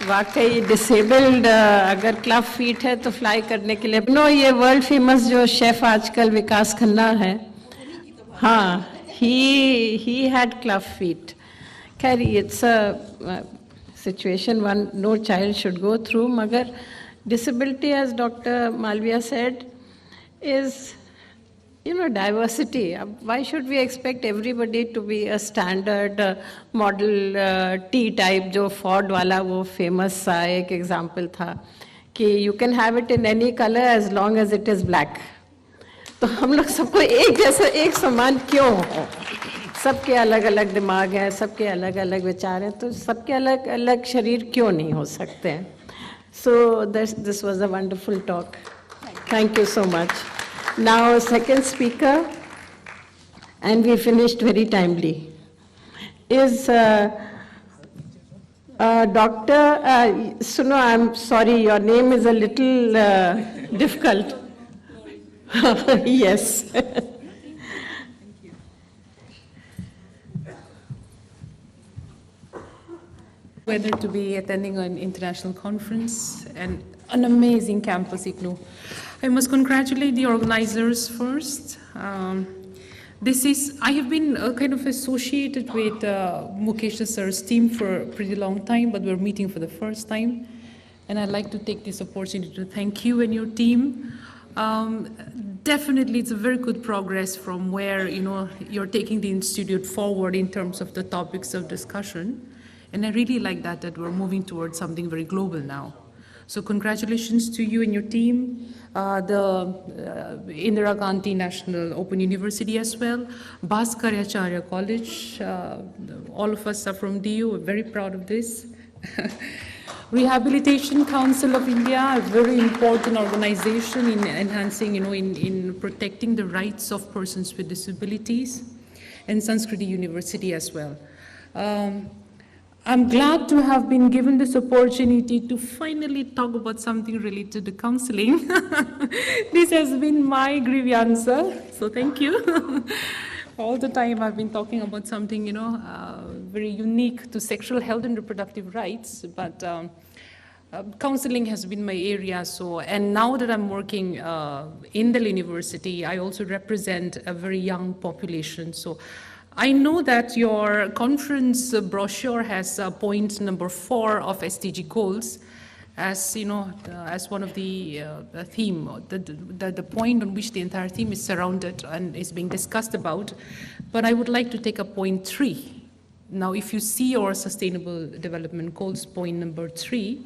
वाकई डिसेबल्ड अगर क्लब फीट है तो फ्लाई करने के लिए ये वर्ल्ड फेमस जो शेफ आजकल विकास खन्ना है, हाँ, ही हैड क्लब फीट. खैर it's a situation one no child should go through, मगर disability as doctor Malviya said is diversity. Why should we expect everybody to be a standard model T type? जो Ford वाला वो famous सा एक example था कि you can have it in any color as long as it is black. तो हम लोग सबको एक जैसा एक समान क्यों हो? सबके अलग अलग दिमाग हैं, सबके अलग अलग विचार हैं, तो सबके अलग अलग शरीर क्यों नहीं हो सकते हैं? So this was a wonderful talk. Thank you so much. Now, second speaker, and we finished very timely, is Dr. Suno, I'm sorry, your name is a little difficult. Yes. Whether to be attending an international conference and an amazing campus, IGNOU. I must congratulate the organizers first. I have been kind of associated with Mukesh sir's team for a pretty long time, but we're meeting for the first time. And I'd like to take this opportunity to thank you and your team. Definitely, it's a very good progress from where you're taking the institute forward in terms of the topics of discussion. And I really like that we're moving towards something very global now. So congratulations to you and your team, the Indira Gandhi National Open University as well, Bhaskaracharya College, all of us are from DU, we're very proud of this. Rehabilitation Council of India, a very important organization in enhancing, in protecting the rights of persons with disabilities, and Sanskriti University as well. I'm glad to have been given this opportunity to finally talk about something related to counseling. This has been my grievanza, so thank you. All the time I've been talking about something, very unique to sexual health and reproductive rights, but counseling has been my area. So, and now that I'm working in the university, I also represent a very young population. So I know that your conference brochure has point number 4 of SDG goals as, as one of the theme, the point on which the entire theme is surrounded and is being discussed about. But I would like to take up point 3. Now, if you see our sustainable development goals, point number 3,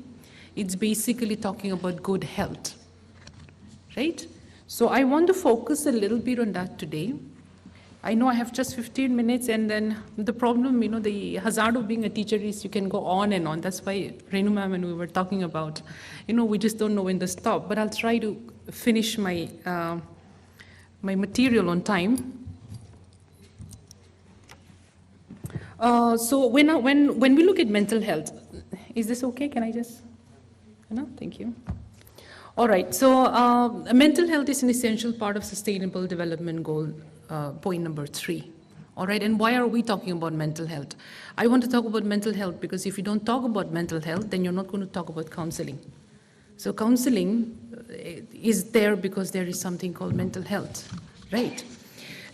it's basically talking about good health, right? So I want to focus a little bit on that today. I know I have just 15 minutes, and then the problem, the hazard of being a teacher is you can go on and on. That's why Renu ma'am and we were talking about, we just don't know when to stop. But I'll try to finish my my material on time. So when we look at mental health, is this okay? Can I just? No, thank you. All right. So mental health is an essential part of sustainable development goal. Point number 3. All right, and why are we talking about mental health? I want to talk about mental health because if you don't talk about mental health, then you're not going to talk about counseling. So counseling is there because there is something called mental health, right?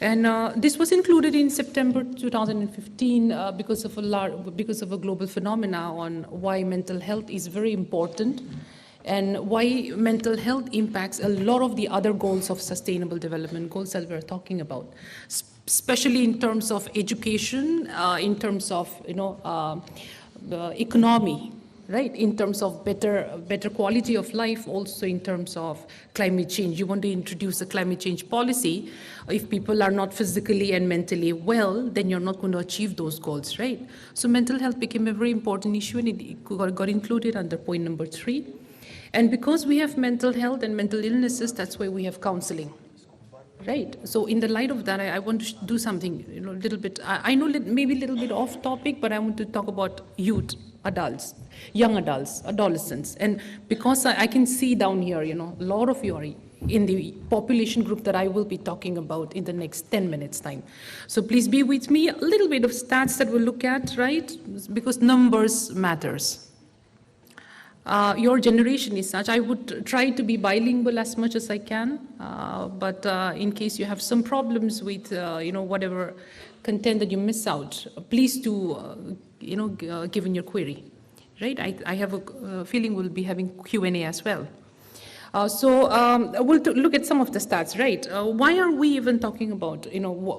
And this was included in September 2015 because of a global phenomena on why mental health is very important and why mental health impacts a lot of the other goals of sustainable development, goals that we're talking about, especially in terms of education, in terms of economy, right? In terms of better quality of life, also in terms of climate change. You want to introduce a climate change policy. If people are not physically and mentally well, then you're not going to achieve those goals, right? So mental health became a very important issue, and it got included under point number 3. And because we have mental health and mental illnesses, that's why we have counseling. Right. So in the light of that, I want to do something, a little bit. I know maybe a little bit off topic, but I want to talk about youth, adults, young adults, adolescents. And because I can see down here, a lot of you are in the population group that I will be talking about in the next 10 minutes time. So please be with me. A little bit of stats that we'll look at, right? Because numbers matters. Your generation is such. I would try to be bilingual as much as I can, but in case you have some problems with, whatever content that you miss out, please do, give in your query, right? I have a feeling we'll be having Q&A as well. So we'll look at some of the stats, right? Why are we even talking about,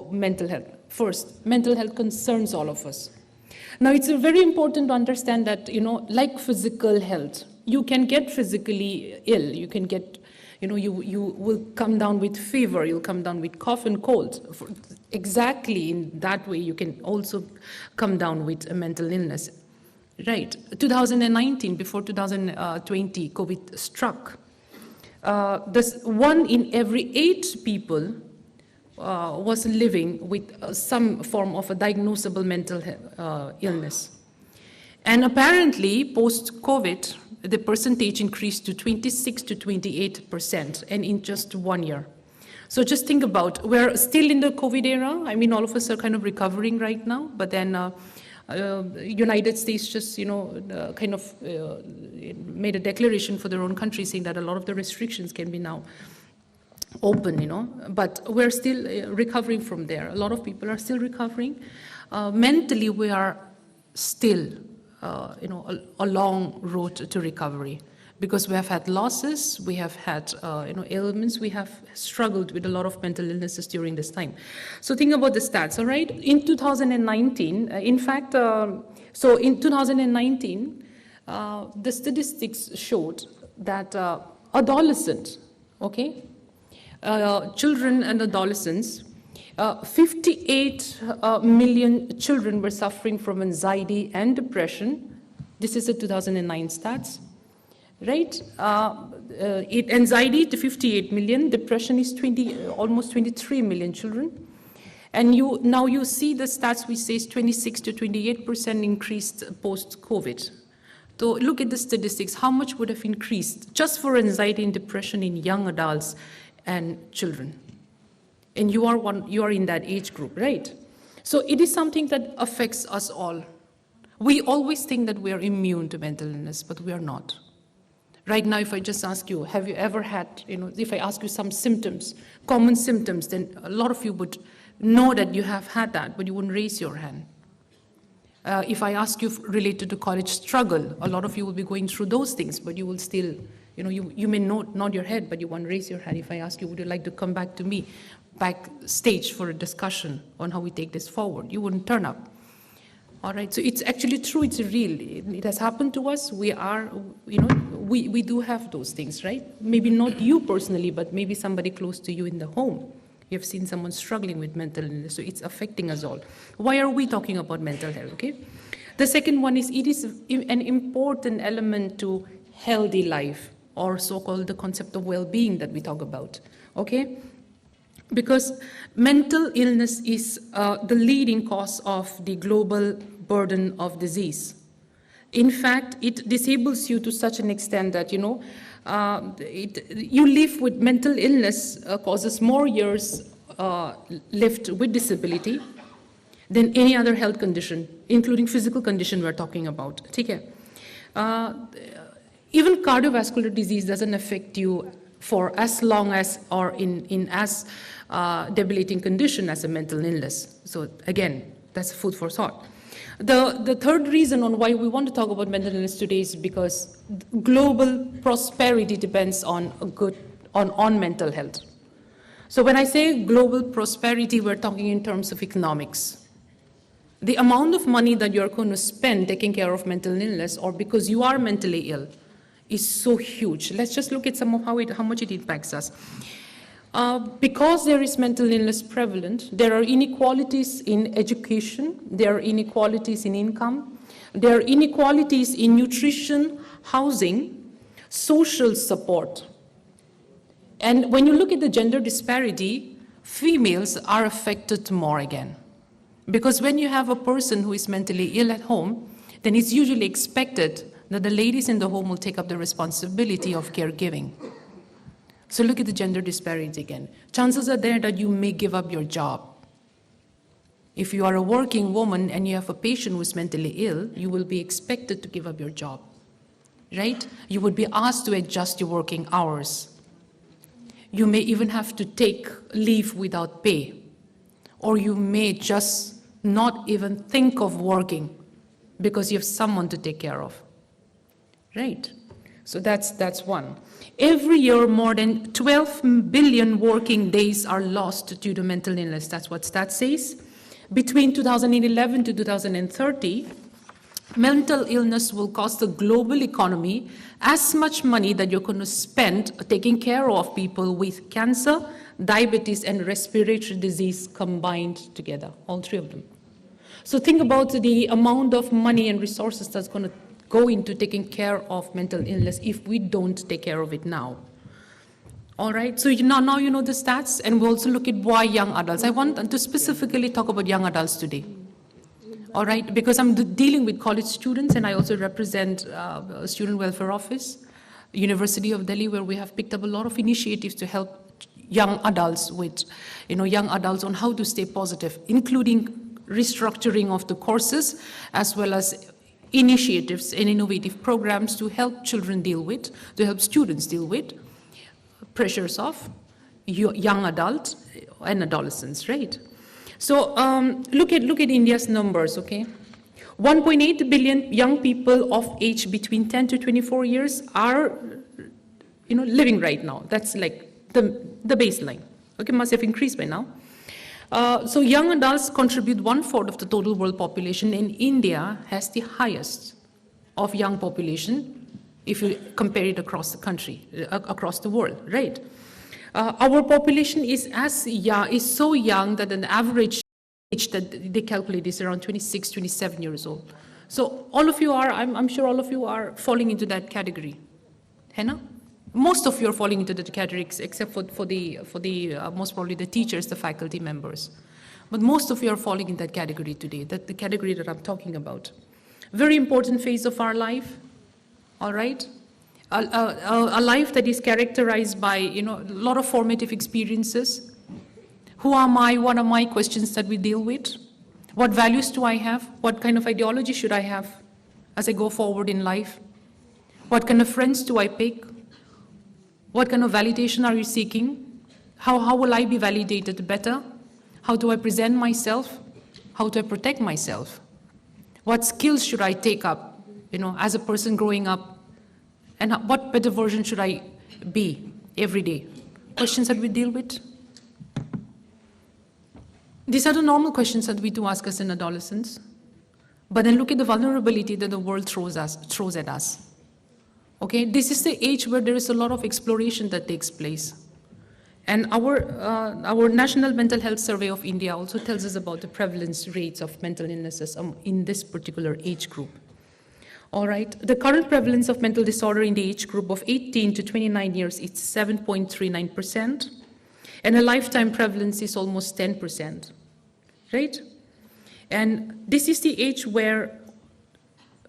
mental health? First, mental health concerns all of us. Now, it's very important to understand that, like physical health, you can get physically ill. You can get, you will come down with fever. You'll come down with cough and cold. Exactly in that way, you can also come down with a mental illness. Right. 2019, before 2020, COVID struck. This 1 in every 8 people was living with some form of a diagnosable mental illness. And apparently, post-COVID, the percentage increased to 26 to 28%, and in just 1 year. So just think about, we're still in the COVID era. I mean, all of us are kind of recovering right now, but then United States just, kind of made a declaration for their own country saying that a lot of the restrictions can be now open, but we're still recovering from there. A lot of people are still recovering. Mentally, we are still, a long road to recovery because we have had losses, we have had, ailments, we have struggled with a lot of mental illnesses during this time. So think about the stats, all right? In 2019, in fact, so in 2019, the statistics showed that adolescents, okay, children and adolescents, 58 million children were suffering from anxiety and depression. This is the 2009 stats, right? Anxiety to 58 million, depression is almost 23 million children. And now you see the stats which says 26 to 28% increased post-COVID. So look at the statistics, how much would have increased just for anxiety and depression in young adults and children. And you are in that age group, right? So it is something that affects us all. We always think that we are immune to mental illness, but we are not. Right now, if I just ask you, have you ever had, if I ask you some symptoms, common symptoms, then a lot of you would know that you have had that, but you wouldn't raise your hand. If I ask you related to college struggle, a lot of you will be going through those things, but you will still, you may nod your head, but you won't raise your hand. If I ask you, would you like to come back to me, backstage for a discussion on how we take this forward, you wouldn't turn up. All right, so it's actually true, it's real. It has happened to us. We are, we do have those things, right? Maybe not you personally, but maybe somebody close to you in the home. You have seen someone struggling with mental illness, so it's affecting us all. Why are we talking about mental health, okay? The second one is it is an important element to healthy life, or so-called the concept of well-being that we talk about, okay? Because mental illness is the leading cause of the global burden of disease. In fact, it disables you to such an extent that, you live with mental illness causes more years lived with disability than any other health condition, including physical condition we're talking about. Take care. Even cardiovascular disease doesn't affect you for as long as or in as debilitating condition as a mental illness. So again, that's food for thought. The third reason on why we want to talk about mental illness today is because global prosperity depends on on mental health. So when I say global prosperity, we're talking in terms of economics. The amount of money that you're going to spend taking care of mental illness or because you are mentally ill is so huge. Let's just look at some of how much it impacts us. Because there is mental illness prevalent, there are inequalities in education, there are inequalities in income, there are inequalities in nutrition, housing, social support. And when you look at the gender disparity, females are affected more again. Because when you have a person who is mentally ill at home, then it's usually expected that the ladies in the home will take up the responsibility of caregiving. So look at the gender disparity again. Chances are there that you may give up your job. If you are a working woman and you have a patient who is mentally ill, you will be expected to give up your job, right? You would be asked to adjust your working hours. You may even have to take leave without pay, or you may just not even think of working because you have someone to take care of, right? So that's one. Every year, more than 12 billion working days are lost due to mental illness. That's what stats says. Between 2011 to 2030, mental illness will cost the global economy as much money that you're going to spend taking care of people with cancer, diabetes, and respiratory disease combined together, all three of them. So think about the amount of money and resources that's going to go into taking care of mental illness if we don't take care of it now. All right, so now you know the stats, and we'll also look at why young adults. I want to specifically talk about young adults today. All right, because I'm dealing with college students, and I also represent a student welfare office, University of Delhi, where we have picked up a lot of initiatives to help young adults with, young adults on how to stay positive, including restructuring of the courses, as well as initiatives and innovative programs to help children deal with, to help students deal with pressures of young adults and adolescents, right? So look at India's numbers, okay? 1.8 billion young people of age between 10 to 24 years are, living right now. That's like the baseline. Okay, must have increased by now. So young adults contribute 1/4 of the total world population, and India has the highest of young population if you compare it across the country, across the world, right? Our population is so young that an average age that they calculate is around 26, 27 years old. So all of you are, I'm sure all of you are falling into that category. Henna? Most of you are falling into the category, except for the most probably the teachers, the faculty members. But most of you are falling in that category today, the category that I'm talking about. Very important phase of our life, all right? A life that is characterized by, a lot of formative experiences. Who am I? What are my questions that we deal with? What values do I have? What kind of ideology should I have as I go forward in life? What kind of friends do I pick? What kind of validation are you seeking? How will I be validated better? How do I present myself? How do I protect myself? What skills should I take up, as a person growing up? And what better version should I be every day? Questions that we deal with. These are the normal questions that we do ask us in adolescence. But then look at the vulnerability that the world throws at us. Okay, this is the age where there is a lot of exploration that takes place. And our National Mental Health Survey of India also tells us about the prevalence rates of mental illnesses in this particular age group. All right, the current prevalence of mental disorder in the age group of 18 to 29 years is 7.39%, and a lifetime prevalence is almost 10%, right? And this is the age where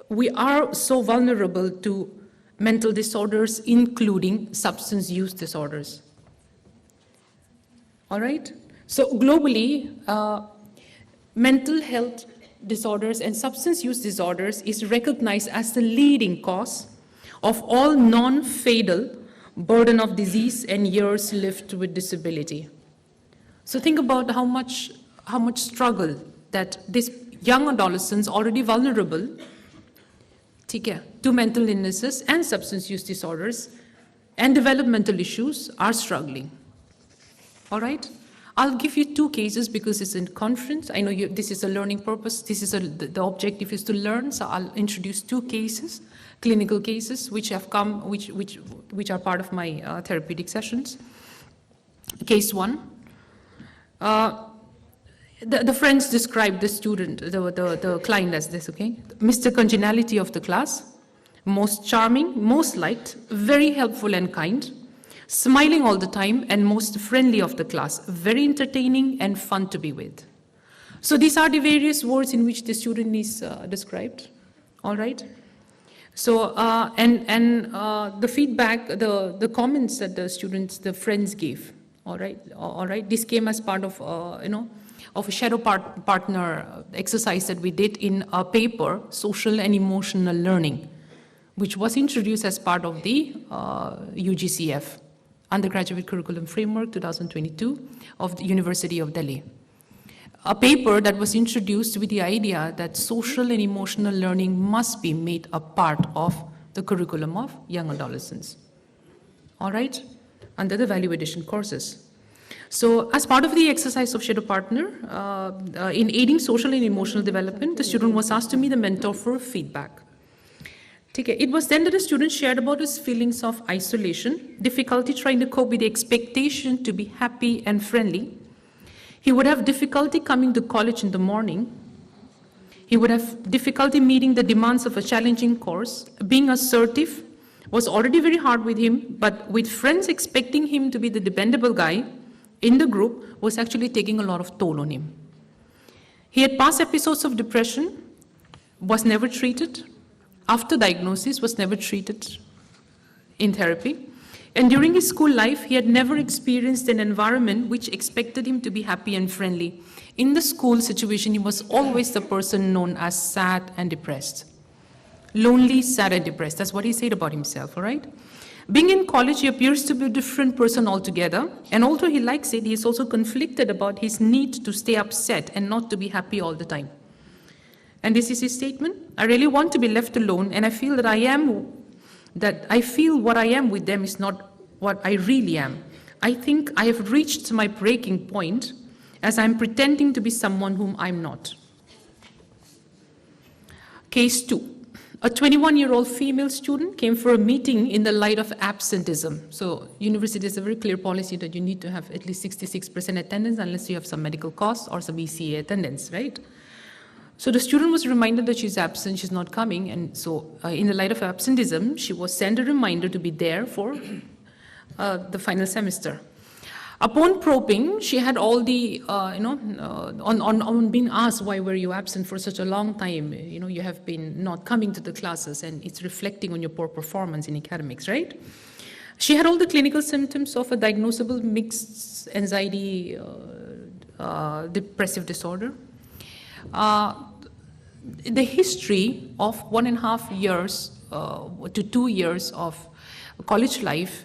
we are so vulnerable to mental disorders, including substance use disorders. All right? So globally, mental health disorders and substance use disorders is recognized as the leading cause of all non-fatal burden of disease, and years lived with disability. So think about how much struggle that this young adolescents already vulnerable to mental illnesses and substance use disorders and developmental issues are struggling. All right? I'll give you 2 cases because it's in conference. I know this is a learning purpose. This is the objective is to learn. So I'll introduce 2 cases, clinical cases, which have come, which are part of my therapeutic sessions. Case 1. The friends described the student, the client as this, okay? Mr. Congeniality of the class, most charming, most liked, very helpful and kind, smiling all the time, and most friendly of the class, very entertaining and fun to be with. So these are the various words in which the student is described, all right? So, the feedback, the comments that the friends gave, all right? This came as part of, of a shadow partner exercise that we did in a paper, Social and Emotional Learning, which was introduced as part of the UGCF, Undergraduate Curriculum Framework 2022 of the University of Delhi. A paper that was introduced with the idea that social and emotional learning must be made a part of the curriculum of young adolescents, all right, under the value addition courses. So as part of the exercise of shadow partner, in aiding social and emotional development, the student was asked to be the mentor for feedback. It was then that the student shared about his feelings of isolation, difficulty trying to cope with the expectation to be happy and friendly. He would have difficulty coming to college in the morning. He would have difficulty meeting the demands of a challenging course. Being assertive was already very hard with him, but with friends expecting him to be the dependable guy in the group was actually taking a lot of toll on him. He had past episodes of depression, was never treated. After diagnosis, was never treated in therapy. And during his school life, he had never experienced an environment which expected him to be happy and friendly. In the school situation, he was always the person known as sad and depressed. Lonely, sad, and depressed. That's what he said about himself, all right? Being in college, he appears to be a different person altogether. And although he likes it, he is also conflicted about his need to stay upset and not to be happy all the time. And this is his statement. I really want to be left alone, and I feel that I feel what I am with them is not what I really am. I think I have reached my breaking point as I'm pretending to be someone whom I'm not. Case 2. A 21-year-old female student came for a meeting in the light of absenteeism. So university has a very clear policy that you need to have at least 66% attendance unless you have some medical costs or some ECA attendance, right? So the student was reminded that she's absent, she's not coming, and so in the light of absenteeism, she was sent a reminder to be there for the final semester. Upon probing, she had all the, on being asked, why were you absent for such a long time? You have been not coming to the classes, and it's reflecting on your poor performance in academics, right? She had all the clinical symptoms of a diagnosable mixed anxiety, depressive disorder. The history of 1.5 years to 2 years of college life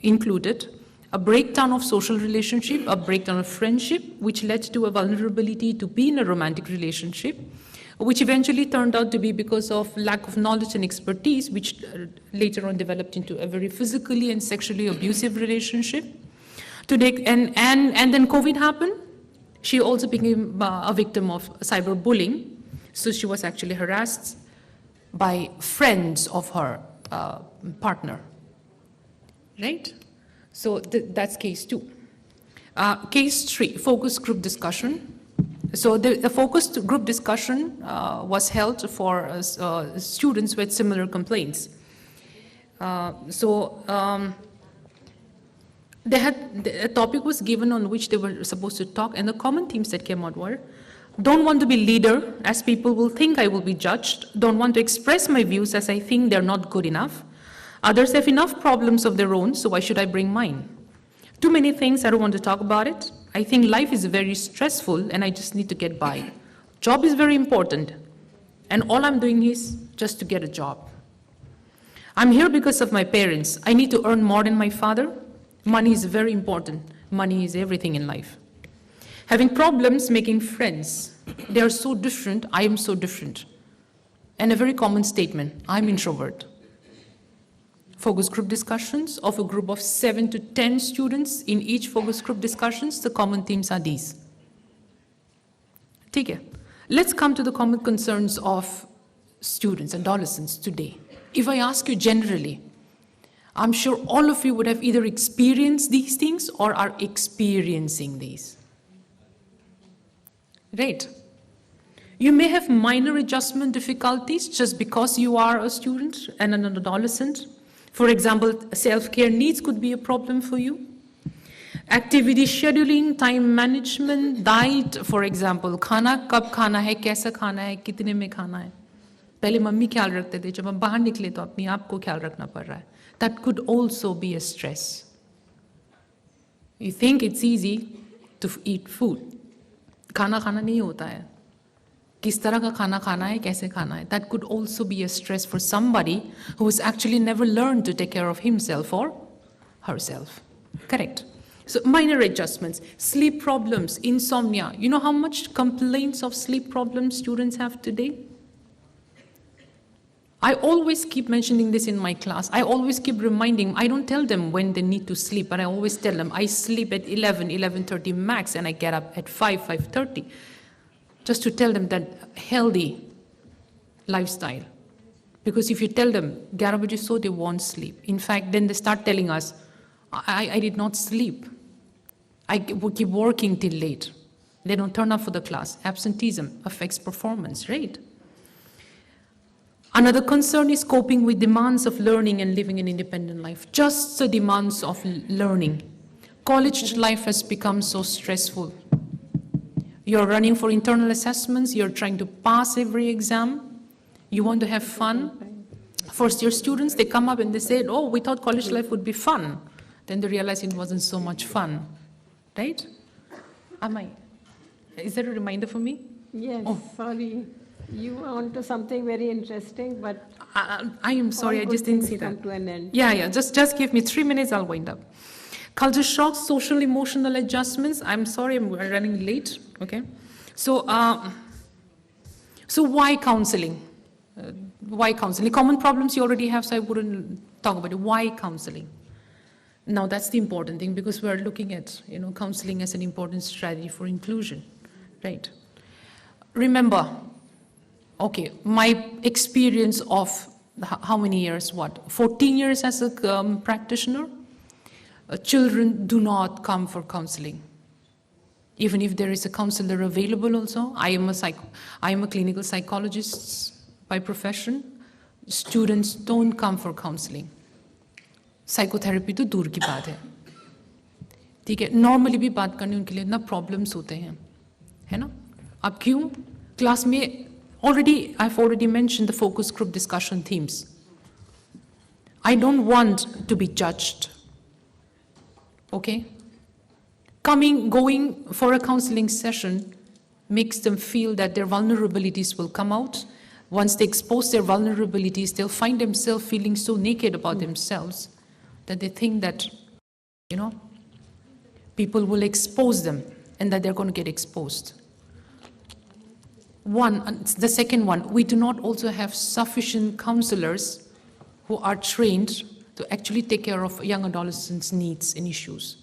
included a breakdown of social relationship, a breakdown of friendship, which led to a vulnerability to be in a romantic relationship, which eventually turned out to be because of lack of knowledge and expertise, which later on developed into a very physically and sexually abusive relationship. And then COVID happened. She also became a victim of cyberbullying. So she was actually harassed by friends of her partner, right? So that's case 2. Case 3, focus group discussion. So the focused group discussion was held for students with similar complaints. A topic was given on which they were supposed to talk, and the common themes that came out were, don't want to be leader, as people will think I will be judged. Don't want to express my views, as I think they're not good enough. Others have enough problems of their own, so why should I bring mine? Too many things, I don't want to talk about it. I think life is very stressful, and I just need to get by. Job is very important, and all I'm doing is just to get a job. I'm here because of my parents. I need to earn more than my father. Money is very important. Money is everything in life. Having problems making friends. They are so different, I am so different. And a very common statement, I'm introvert. Focus group discussions of a group of 7 to 10 students. In each focus group discussions, the common themes are these. Okay. Let's come to the common concerns of students, adolescents today. If I ask you generally, I'm sure all of you would have either experienced these things or are experiencing these. Right? You may have minor adjustment difficulties just because you are a student and an adolescent. For example, self-care needs could be a problem for you. Activity scheduling, time management, diet, for example, खाना कब खाना है, कैसा खाना है, कितने में खाना है. पहले मम्मी ख्याल रखते थे, जब हम बाहर निकले तो अपनी आप को ख्याल रखना पड़ रहा है. That could also be a stress. You think it's easy to eat food. खाना खाना नहीं होता है. किस तरह का खाना खाना है, कैसे खाना है. That could also be a stress for somebody who has actually never learned to take care of himself or herself. Correct. So minor adjustments, sleep problems, insomnia. You know how much complaints of sleep problems students have today? I always keep mentioning this in my class. I always keep reminding, I don't tell them when they need to sleep, but I always tell them I sleep at 11, 11:30 max, and I get up at 5, 5:30. Just to tell them that healthy lifestyle. Because if you tell them, 11 baje so, they won't sleep. In fact, then they start telling us, I did not sleep. I keep working till late. They don't turn up for the class. Absenteeism affects performance, right? Another concern is coping with demands of learning and living an independent life. Just the demands of learning. College life has become so stressful. You're running for internal assessments. You're trying to pass every exam. You want to have fun. First-year students, they come up and they say, oh, we thought college life would be fun. Then they realize it wasn't so much fun. Right? Is there a reminder for me? Yes, sorry. You were on to something very interesting, but I am sorry, I just didn't see that. Come to an end. Yeah, just give me 3 minutes, I'll wind up. Culture shocks, social emotional adjustments. I'm sorry, I'm running late. Okay, so why counseling? Why counseling? Common problems you already have, so I wouldn't talk about it. Why counseling? Now that's the important thing, because we're looking at counseling as an important strategy for inclusion, right? Remember, okay, my experience of how many years? 14 years as a practitioner. Children do not come for counseling. Even if there is a counselor available also. I am a clinical psychologist by profession. Students don't come for counseling. Psychotherapy तो दूर की बात है. ठीक है, normally भी बात करने उनके लिए इतना problems होते हैं, है ना? अब क्यों? Class में I've already mentioned the focus group discussion themes. I don't want to be judged. Okay? Going for a counseling session makes them feel that their vulnerabilities will come out. Once they expose their vulnerabilities, they'll find themselves feeling so naked about themselves that they think that, people will expose them and that they're going to get exposed. The second one, we do not also have sufficient counselors who are trained to actually take care of young adolescents' needs and issues.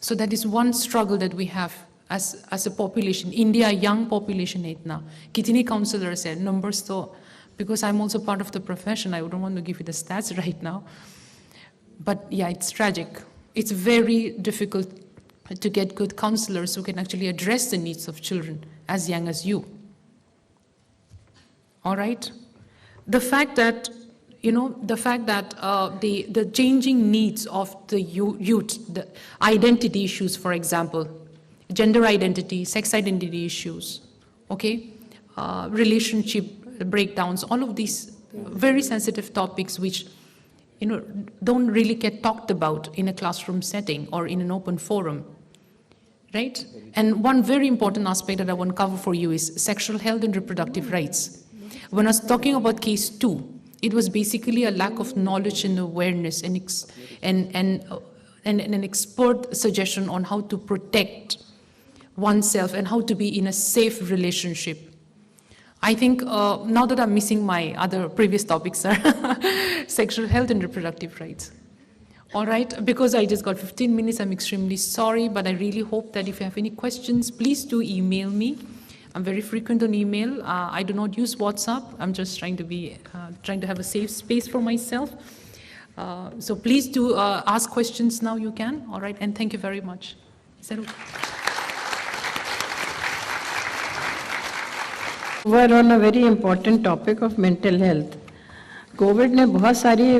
So that is one struggle that we have as a population. India, young population है इतना. कितने counselors हैं? Numbers तो, because I'm also part of the profession, I don't want to give you the stats right now. But yeah, it's tragic. It's very difficult to get good counselors who can actually address the needs of children as young as you. All right? The fact that the changing needs of the youth, the identity issues, for example, gender identity, sex identity issues, okay, relationship breakdowns, all of these very sensitive topics which don't really get talked about in a classroom setting or in an open forum, right? And one very important aspect that I want to cover for you is sexual health and reproductive rights. When I was talking about case 2, It was basically a lack of knowledge and awareness and an expert suggestion on how to protect oneself and how to be in a safe relationship. I think now that I'm missing my other previous topics are sexual health and reproductive rights. All right, because I just got 15 minutes, I'm extremely sorry, but I really hope that if you have any questions, please do email me. I'm very frequent on email. I do not use WhatsApp. I'm just trying to have a safe space for myself. So please do ask questions now. You can. All right, and thank you very much. Is that okay? We're on a very important topic of mental health. Covid ने बहुत सारी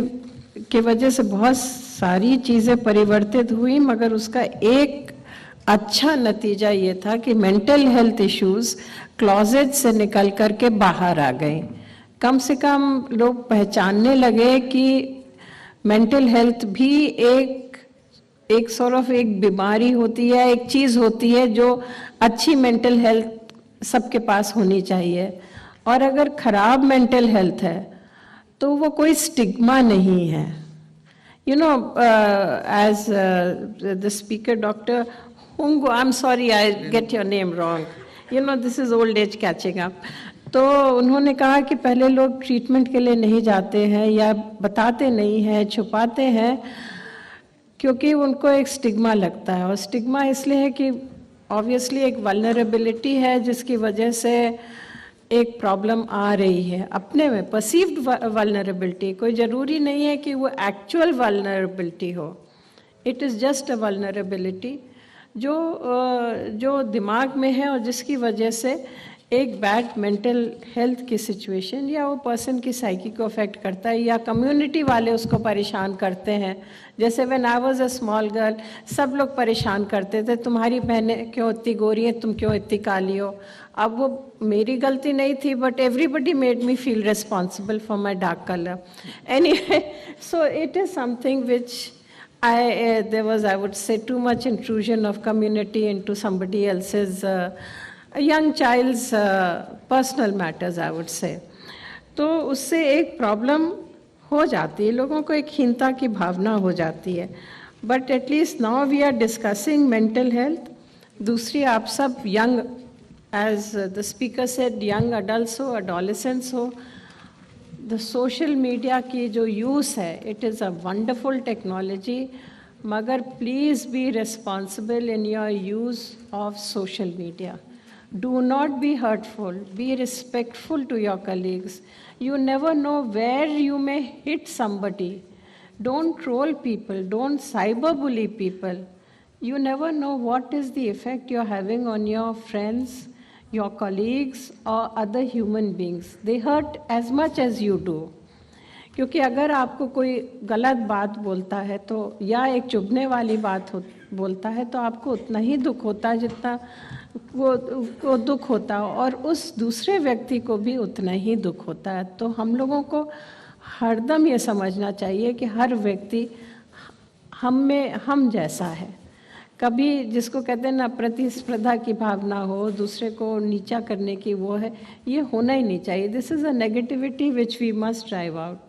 की वजह से बहुत सारी चीज़ें परिवर्तित हुई, मगर उसका एक अच्छा नतीजा ये था कि मेंटल हेल्थ इश्यूज क्लोजेट से निकल कर के बाहर आ गए. कम से कम लोग पहचानने लगे कि मेंटल हेल्थ भी एक सॉर्ट ऑफ एक बीमारी होती है, एक चीज़ होती है जो अच्छी मेंटल हेल्थ सबके पास होनी चाहिए. और अगर खराब मेंटल हेल्थ है तो वो कोई स्टिग्मा नहीं है. You know, as the speaker, Dr. Hungo, I'm sorry, I get your name wrong. You know, this is old age catching up. तो उन्होंने कहा कि पहले लोग ट्रीटमेंट के लिए नहीं जाते हैं या बताते नहीं हैं, छुपाते हैं, क्योंकि उनको एक स्टिग्मा लगता है. और स्टिग्मा इसलिए है कि ऑब्वियसली एक वल्नरेबिलिटी है जिसकी वजह से एक प्रॉब्लम आ रही है अपने में. परसीव्ड वल्नरेबिलिटी, कोई ज़रूरी नहीं है कि वो एक्चुअल वल्नरेबिलिटी हो. It is just a vulnerability जो दिमाग में है और जिसकी वजह से एक बैड मेंटल हेल्थ की सिचुएशन या वो पर्सन की साइकी को अफेक्ट करता है या कम्युनिटी वाले उसको परेशान करते हैं. जैसे when I was a small girl, सब लोग परेशान करते थे, तुम्हारी बहनें क्यों इतनी गोरी हैं, तुम क्यों इतनी काली हो. अब वो मेरी गलती नहीं थी, but everybody made me feel responsible for my dark colour. Anyway, so it is something which there was, I would say, too much intrusion of community into somebody else's a young child's personal matters, I would say. तो उससे एक problem हो जाती है, लोगों को एक हीनता की भावना हो जाती है. But at least now we are discussing mental health. दूसरी, आप सब young, as the speaker said, young adults हो, एडोलेसेंट्स हो, द सोशल मीडिया की जो यूज़ है, it is a wonderful technology, मगर please be responsible in your use of social media. Do not be hurtful, be respectful to your colleagues. You never know where you may hit somebody. Don't troll people, don't cyberbully people. You never know what is the effect you're having on your friends, your colleagues or other human beings. They hurt as much as you do. क्योंकि अगर आपको कोई गलत बात बोलता है तो या एक चुभने वाली बात बोलता है तो आपको उतना ही दुख होता है जितना वो दुख होता है, और उस दूसरे व्यक्ति को भी उतना ही दुख होता है. तो हम लोगों को हरदम ये समझना चाहिए कि हर व्यक्ति हम जैसा है. कभी जिसको कहते हैं ना प्रतिस्पर्धा की भावना हो, दूसरे को नीचा करने की, वो है, ये होना ही नहीं चाहिए. This is a negativity which we must drive out.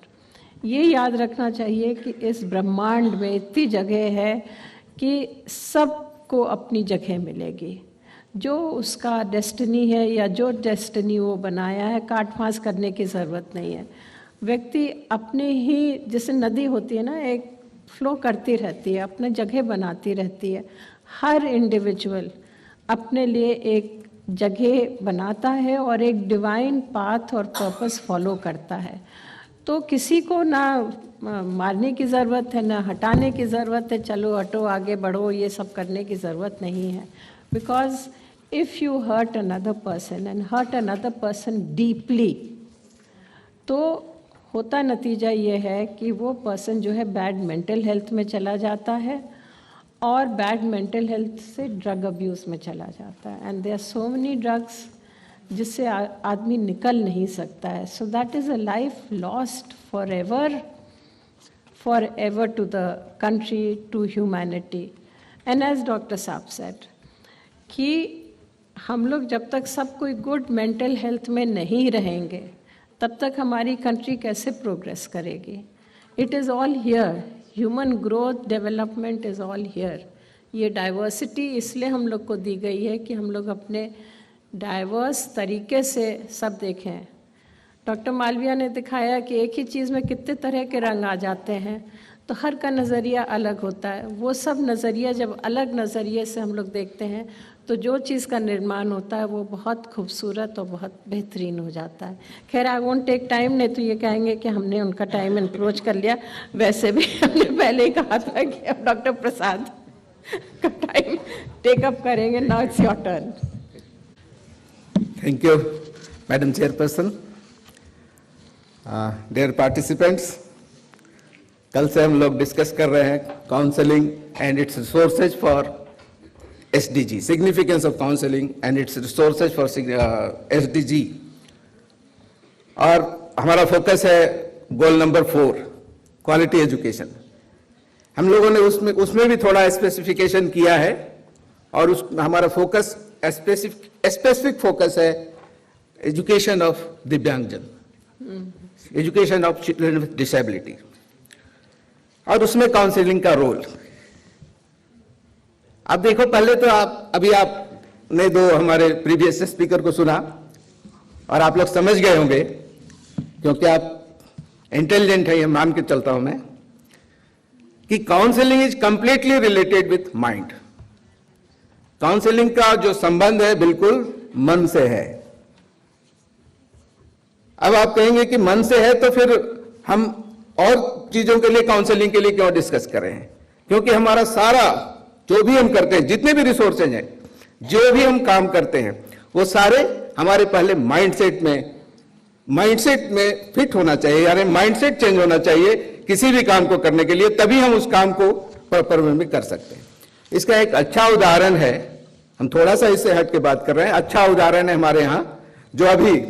ये याद रखना चाहिए कि इस ब्रह्मांड में इतनी जगह है कि सबको अपनी जगह मिलेगी. जो उसका डेस्टिनी है या जो डेस्टिनी वो बनाया है, काट फांस करने की ज़रूरत नहीं है. व्यक्ति अपने ही, जैसे नदी होती है ना, एक फ्लो करती रहती है, अपने जगह बनाती रहती है. हर इंडिविजुअल अपने लिए एक जगह बनाता है और एक डिवाइन पाथ और पर्पस फॉलो करता है. तो किसी को ना मारने की ज़रूरत है, ना हटाने की ज़रूरत है, चलो हटो आगे बढ़ो, ये सब करने की ज़रूरत नहीं है. Because if you hurt another person and hurt another person deeply, तो होता नतीजा ये है कि वो पर्सन जो है बैड मेंटल हेल्थ में चला जाता है और बैड मेंटल हेल्थ से ड्रग अब्यूज़ में चला जाता है. And there are so many drugs जिससे आदमी निकल नहीं सकता है. So that is a life lost forever to the country, to humanity. And as doctor साहब सेड कि हम लोग जब तक सब कोई गुड मेंटल हेल्थ में नहीं रहेंगे तब तक हमारी कंट्री कैसे प्रोग्रेस करेगी? It is all here, human growth development is all here. ये डाइवर्सिटी इसलिए हम लोग को दी गई है कि हम लोग अपने डाइवर्स तरीके से सब देखें। डॉक्टर मालविया ने दिखाया कि एक ही चीज़ में कितने तरह के रंग आ जाते हैं, तो हर का नज़रिया अलग होता है। वो सब नज़रिया जब अलग नज़रिए से हम लोग देखते हैं तो जो चीज़ का निर्माण होता है वो बहुत खूबसूरत और बहुत बेहतरीन हो जाता है। खैर, आई वोंट टेक टाइम, नहीं तो ये कहेंगे कि हमने उनका टाइम इंक्रोच कर लिया। वैसे भी हमने पहले ही कहा था कि अब डॉक्टर प्रसाद का टाइम टेक अप करेंगे। Now it's your turn. Thank you madam chairperson. Dear participants, कल से हम लोग डिस्कस कर रहे हैं counselling and its resources for SDG, significance of counseling and its resources for SDG। और हमारा फोकस है गोल नंबर 4, क्वालिटी एजुकेशन। हम लोगों ने उसमें भी थोड़ा स्पेसिफिकेशन किया है और हमारा फोकस स्पेसिफिक फोकस है एजुकेशन ऑफ दिव्यांगजन, education of children with disability, और उसमें काउंसलिंग का रोल। अब देखो, पहले तो अभी आपने दो हमारे प्रीवियस स्पीकर को सुना और आप लोग समझ गए होंगे, क्योंकि आप इंटेलिजेंट है, ये मान के चलता हूं मैं, कि counselling is completely related with mind. Counselling का जो संबंध है बिल्कुल मन से है। अब आप कहेंगे कि मन से है तो फिर हम और चीजों के लिए, काउंसलिंग के लिए क्यों डिस्कस कर रहे हैं? क्योंकि हमारा सारा जो भी हम करते हैं, जितने भी रिसोर्सेज हैं, जो भी हम काम करते हैं, वो सारे हमारे पहले माइंडसेट में फिट होना चाहिए, यानी माइंडसेट चेंज होना चाहिए किसी भी काम को करने के लिए, तभी हम उस काम को प्रॉपर वे में कर सकते हैं। इसका एक अच्छा उदाहरण है, हम थोड़ा सा इससे हट के बात कर रहे हैं, अच्छा उदाहरण है हमारे यहाँ जो अभी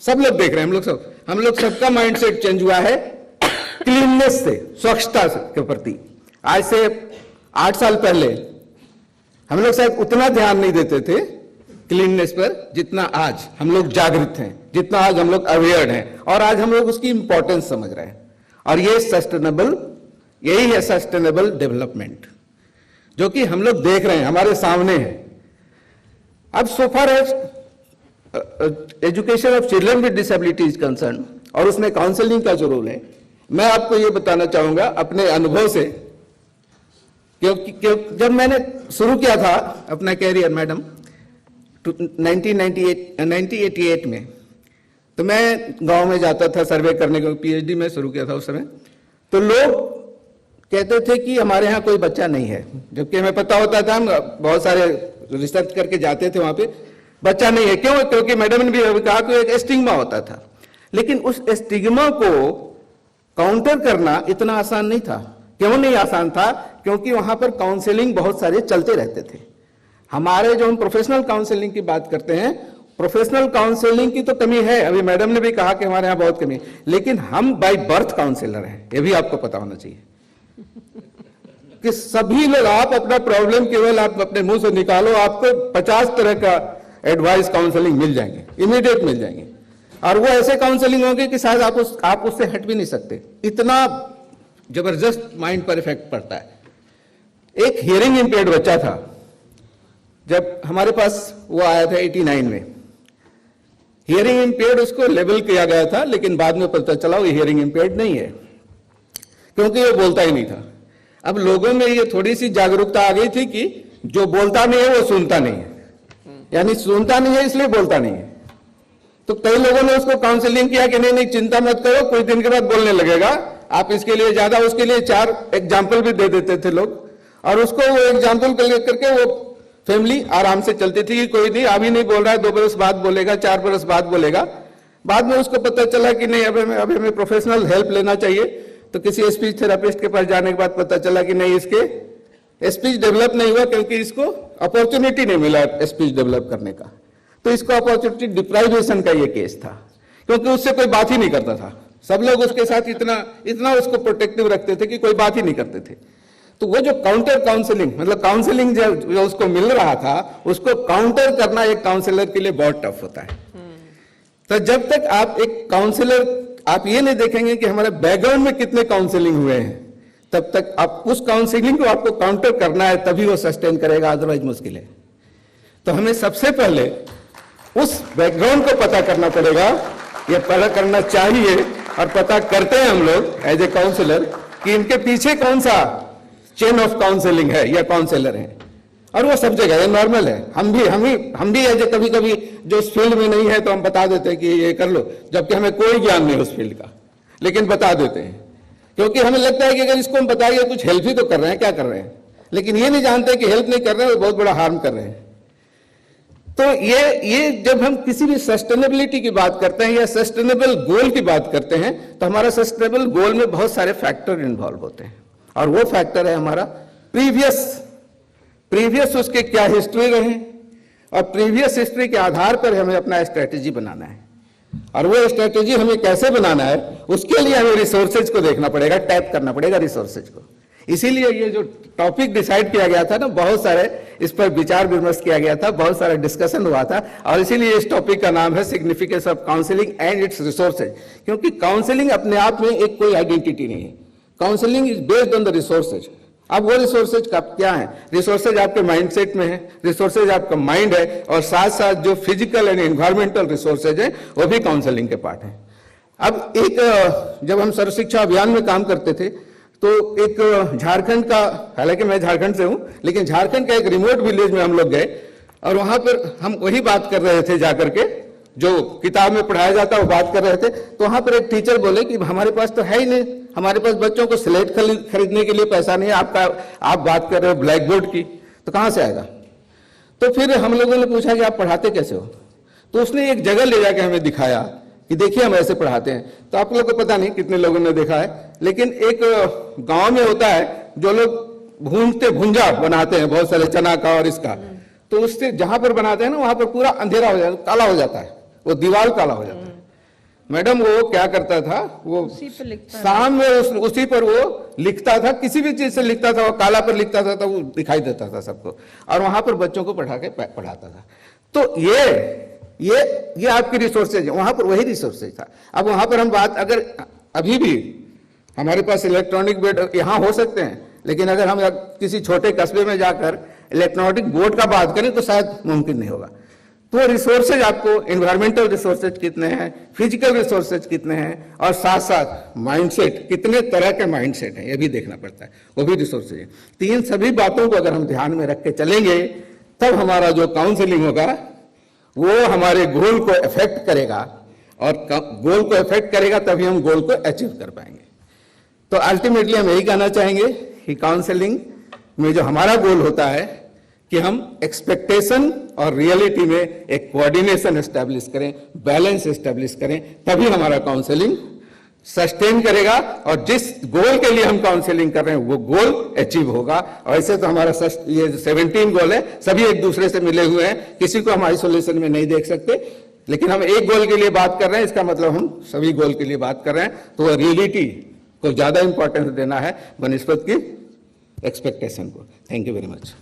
सब लोग देख रहे हैं। हम लोग सबका माइंडसेट चेंज हुआ है क्लीननेस से, स्वच्छता के प्रति। आज से 8 साल पहले हम लोग शायद उतना ध्यान नहीं देते थे क्लीननेस पर जितना आज हम लोग जागृत हैं, जितना आज हम लोग अवेयर हैं, और आज हम लोग उसकी इंपॉर्टेंस समझ रहे हैं। और ये यही है सस्टेनेबल डेवलपमेंट, जो कि हम लोग देख रहे हैं, हमारे सामने है। अब so far as education of children with disability is concern, और उसमें काउंसलिंग का जो रोल है, मैं आपको ये बताना चाहूंगा अपने अनुभव से, क्योंकि जब मैंने शुरू किया था अपना कैरियर मैडम 1988 में, तो मैं गांव में जाता था सर्वे करने को, PhD में शुरू किया था उस समय। तो लोग कहते थे कि हमारे यहाँ कोई बच्चा नहीं है, जबकि हमें पता होता था, हम बहुत सारे रिसर्च करके जाते थे वहां पे, बच्चा नहीं है। क्यों? क्योंकि मैडम ने भी कहा कि एक स्टिग्मा होता था। लेकिन उस स्टिग्मा को काउंटर करना इतना आसान नहीं था। क्यों नहीं आसान था? क्योंकि वहां पर काउंसलिंग बहुत सारे चलते रहते थे। हमारे जो हम प्रोफेशनल काउंसलिंग की बात करते हैं, प्रोफेशनल काउंसलिंग की तो कमी है, अभी मैडम ने भी कहा कि हमारे यहाँ बहुत कमी है, लेकिन हम बाय बर्थ काउंसलर हैं, ये भी आपको पता होना चाहिए कि सभी लोग, आप अपना प्रॉब्लम केवल आप अपने मुंह से निकालो, आपको 50 तरह का एडवाइस काउंसलिंग मिल जाएंगे, इमीडिएट मिल जाएंगे। और वो ऐसे काउंसलिंग होंगे कि शायद आप उससे हट भी नहीं सकते, इतना जबरदस्त माइंड पर इफेक्ट पड़ता है। एक हियरिंग इंपेयर्ड बच्चा था, जब हमारे पास वो आया था 89 में, हियरिंग इंपेयर्ड उसको लेबल किया गया था, लेकिन बाद में पता चला वो हियरिंग इंपेयर्ड नहीं है, क्योंकि वो बोलता ही नहीं था। अब लोगों में ये थोड़ी सी जागरूकता आ गई थी कि जो बोलता नहीं है वो सुनता नहीं है, यानी सुनता नहीं है इसलिए बोलता नहीं है। तो कई लोगों ने उसको काउंसलिंग किया कि नहीं चिंता मत करो, कुछ दिन के बाद बोलने लगेगा, आप इसके लिए ज्यादा, उसके लिए 4 एग्जाम्पल भी दे देते थे लोग, और उसको वो एग्जाम्पल लेकर के वो फैमिली आराम से चलती थी कि कोई नहीं, अभी नहीं बोल रहा है, 2 बरस बाद बोलेगा, 4 बरस बाद बोलेगा। बाद में उसको पता चला कि नहीं, अब हमें प्रोफेशनल हेल्प लेना चाहिए। तो किसी स्पीच थेरेपिस्ट के पास जाने के बाद पता चला कि नहीं, इसके स्पीच डेवलप नहीं हुआ, क्योंकि इसको अपॉर्चुनिटी नहीं मिला स्पीच डेवलप करने का। तो इसको अपॉर्चुनिटी डिप्राइवेशन का ये केस था, क्योंकि उससे कोई बात ही नहीं करता था। सब लोग उसके साथ इतना उसको प्रोटेक्टिव रखते थे कि कोई बात ही नहीं करते थे। तो वो जो काउंटर काउंसलिंग, मतलब काउंसलिंग जो उसको मिल रहा था, उसको काउंटर करना एक काउंसलर के लिए बहुत टफ होता है। तो जब तक आप एक काउंसलर, आप ये नहीं देखेंगे कि हमारे बैकग्राउंड में कितने काउंसलिंग हुए हैं, तब तक आप उस काउंसलिंग को आपको काउंटर करना है, तभी वो सस्टेन करेगा, अदरवाइज मुश्किल है। तो हमें सबसे पहले उस बैकग्राउंड को पता करना पड़ेगा, ये पता करना चाहिए, और पता करते हैं हम लोग एज ए काउंसलर कि इनके पीछे कौन सा चेन ऑफ काउंसलिंग है या काउंसलर है, और वो सब जगह है, नॉर्मल है। हम भी एज ए कभी कभी जो उस फील्ड में नहीं है तो हम बता देते हैं कि ये कर लो, जबकि हमें कोई ज्ञान नहीं उस फील्ड का, लेकिन बता देते हैं, क्योंकि हमें लगता है कि अगर इसको हम बताइए कुछ हेल्प ही तो कर रहे हैं, क्या कर रहे हैं, लेकिन ये नहीं जानते कि हेल्प नहीं कर रहे हैं, वो बहुत बड़ा हार्म कर रहे हैं। तो ये जब हम किसी भी सस्टेनेबिलिटी की बात करते हैं या सस्टेनेबल गोल की बात करते हैं, तो हमारा सस्टेनेबल गोल में बहुत सारे फैक्टर इन्वॉल्व होते हैं, और वो फैक्टर है हमारा प्रीवियस उसके क्या हिस्ट्री रहे, और प्रीवियस हिस्ट्री के आधार पर हमें अपना स्ट्रेटेजी बनाना है, और वो स्ट्रेटेजी हमें कैसे बनाना है, उसके लिए हमें रिसोर्सेज को देखना पड़ेगा, टैप करना पड़ेगा रिसोर्सेज को। इसीलिए ये जो टॉपिक डिसाइड किया गया था ना, बहुत सारे इस पर विचार विमर्श किया गया था, बहुत सारा डिस्कशन हुआ था, और इसीलिए इस टॉपिक का नाम है significance of counselling and its resources. क्योंकि काउंसलिंग अपने आप में एक कोई आइडेंटिटी नहीं है, counselling is based on the resources. अब वो रिसोर्सेज का क्या है, रिसोर्सेज आपके माइंडसेट में है, रिसोर्सेज आपका माइंड है, और साथ साथ जो फिजिकल एंड एनवायरमेंटल रिसोर्सेज है वो भी काउंसलिंग के पार्ट है। अब जब हम सर्व शिक्षा अभियान में काम करते थे, तो एक झारखंड का, हालांकि मैं झारखंड से हूं, लेकिन झारखंड का एक रिमोट विलेज में हम लोग गए, और वहां पर हम वही बात कर रहे थे, जाकर के जो किताब में पढ़ाया जाता है वो बात कर रहे थे। तो वहां पर एक टीचर बोले कि हमारे पास तो है ही नहीं, हमारे पास बच्चों को स्लेट खरीदने के लिए पैसा नहीं है, आप बात कर रहे हो ब्लैक बोर्ड की, तो कहां से आएगा। तो फिर हम लोगों ने पूछा कि आप पढ़ाते कैसे हो, तो उसने एक जगह ले जाके हमें दिखाया कि देखिए हम ऐसे पढ़ाते हैं। तो आप लोगों को पता नहीं कितने लोगों ने देखा है, लेकिन एक गांव में होता है जो लोग भुंजा बनाते हैं, बहुत सारे चना का और इसका, तो उससे जहां पर बनाते हैं ना, वहां पर पूरा अंधेरा हो जाता है, काला हो जाता है, वो दीवार काला हो जाता है। मैडम वो क्या करता था, वो शाम में उसी पर वो लिखता था, किसी भी चीज से लिखता था, वो काला पर लिखता था, तो वो दिखाई देता था सबको, और वहां पर बच्चों को पढ़ाता था। तो ये आपकी रिसोर्सेज है, वहां पर वही रिसोर्सेज था। अब वहां पर हम बात, अगर अभी भी हमारे पास इलेक्ट्रॉनिक बोर्ड यहाँ हो सकते हैं, लेकिन अगर हम किसी छोटे कस्बे में जाकर इलेक्ट्रॉनिक बोर्ड का बात करें तो शायद मुमकिन नहीं होगा। तो रिसोर्सेज आपको, एनवायरमेंटल रिसोर्सेज कितने हैं, फिजिकल रिसोर्सेज कितने हैं, और साथ साथ माइंडसेट, कितने तरह के माइंडसेट हैं, ये भी देखना पड़ता है, वो भी रिसोर्सेज है। तो इन सभी बातों को अगर हम ध्यान में रख के चलेंगे, तब हमारा जो काउंसलिंग होगा वो हमारे गोल को इफेक्ट करेगा, और गोल को इफेक्ट करेगा तभी हम गोल को अचीव कर पाएंगे। तो अल्टीमेटली हम यही कहना चाहेंगे कि काउंसलिंग में जो हमारा गोल होता है कि हम एक्सपेक्टेशन और रियलिटी में एक कोऑर्डिनेशन एस्टेब्लिश करें, बैलेंस एस्टेब्लिश करें, तभी हमारा काउंसलिंग सस्टेन करेगा, और जिस गोल के लिए हम काउंसलिंग कर रहे हैं वो गोल अचीव होगा। और ऐसे तो हमारा ये 17 गोल है, सभी एक दूसरे से मिले हुए हैं, किसी को हम आइसोलेशन में नहीं देख सकते, लेकिन हम एक गोल के लिए बात कर रहे हैं, इसका मतलब हम सभी गोल के लिए बात कर रहे हैं। तो वो रियलिटी को ज्यादा इंपॉर्टेंस देना है बनिस्बत की एक्सपेक्टेशन को। Thank you very much.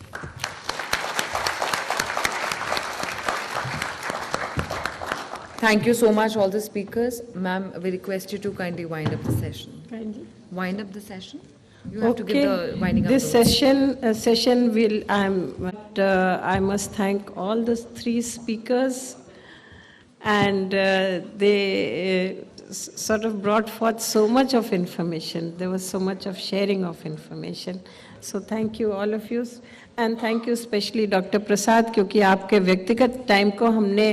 Thank you so much, all the speakers. Ma'am, we request you to kindly wind up the session. Kindly. Wind up the session. You have to give the winding up. This session will. I must thank all the 3 speakers, and they sort of brought forth so much of information. There was so much of sharing of information. So thank you all of you. And thank you especially doctor Prasad, क्योंकि आपके व्यक्तिगत time को हमने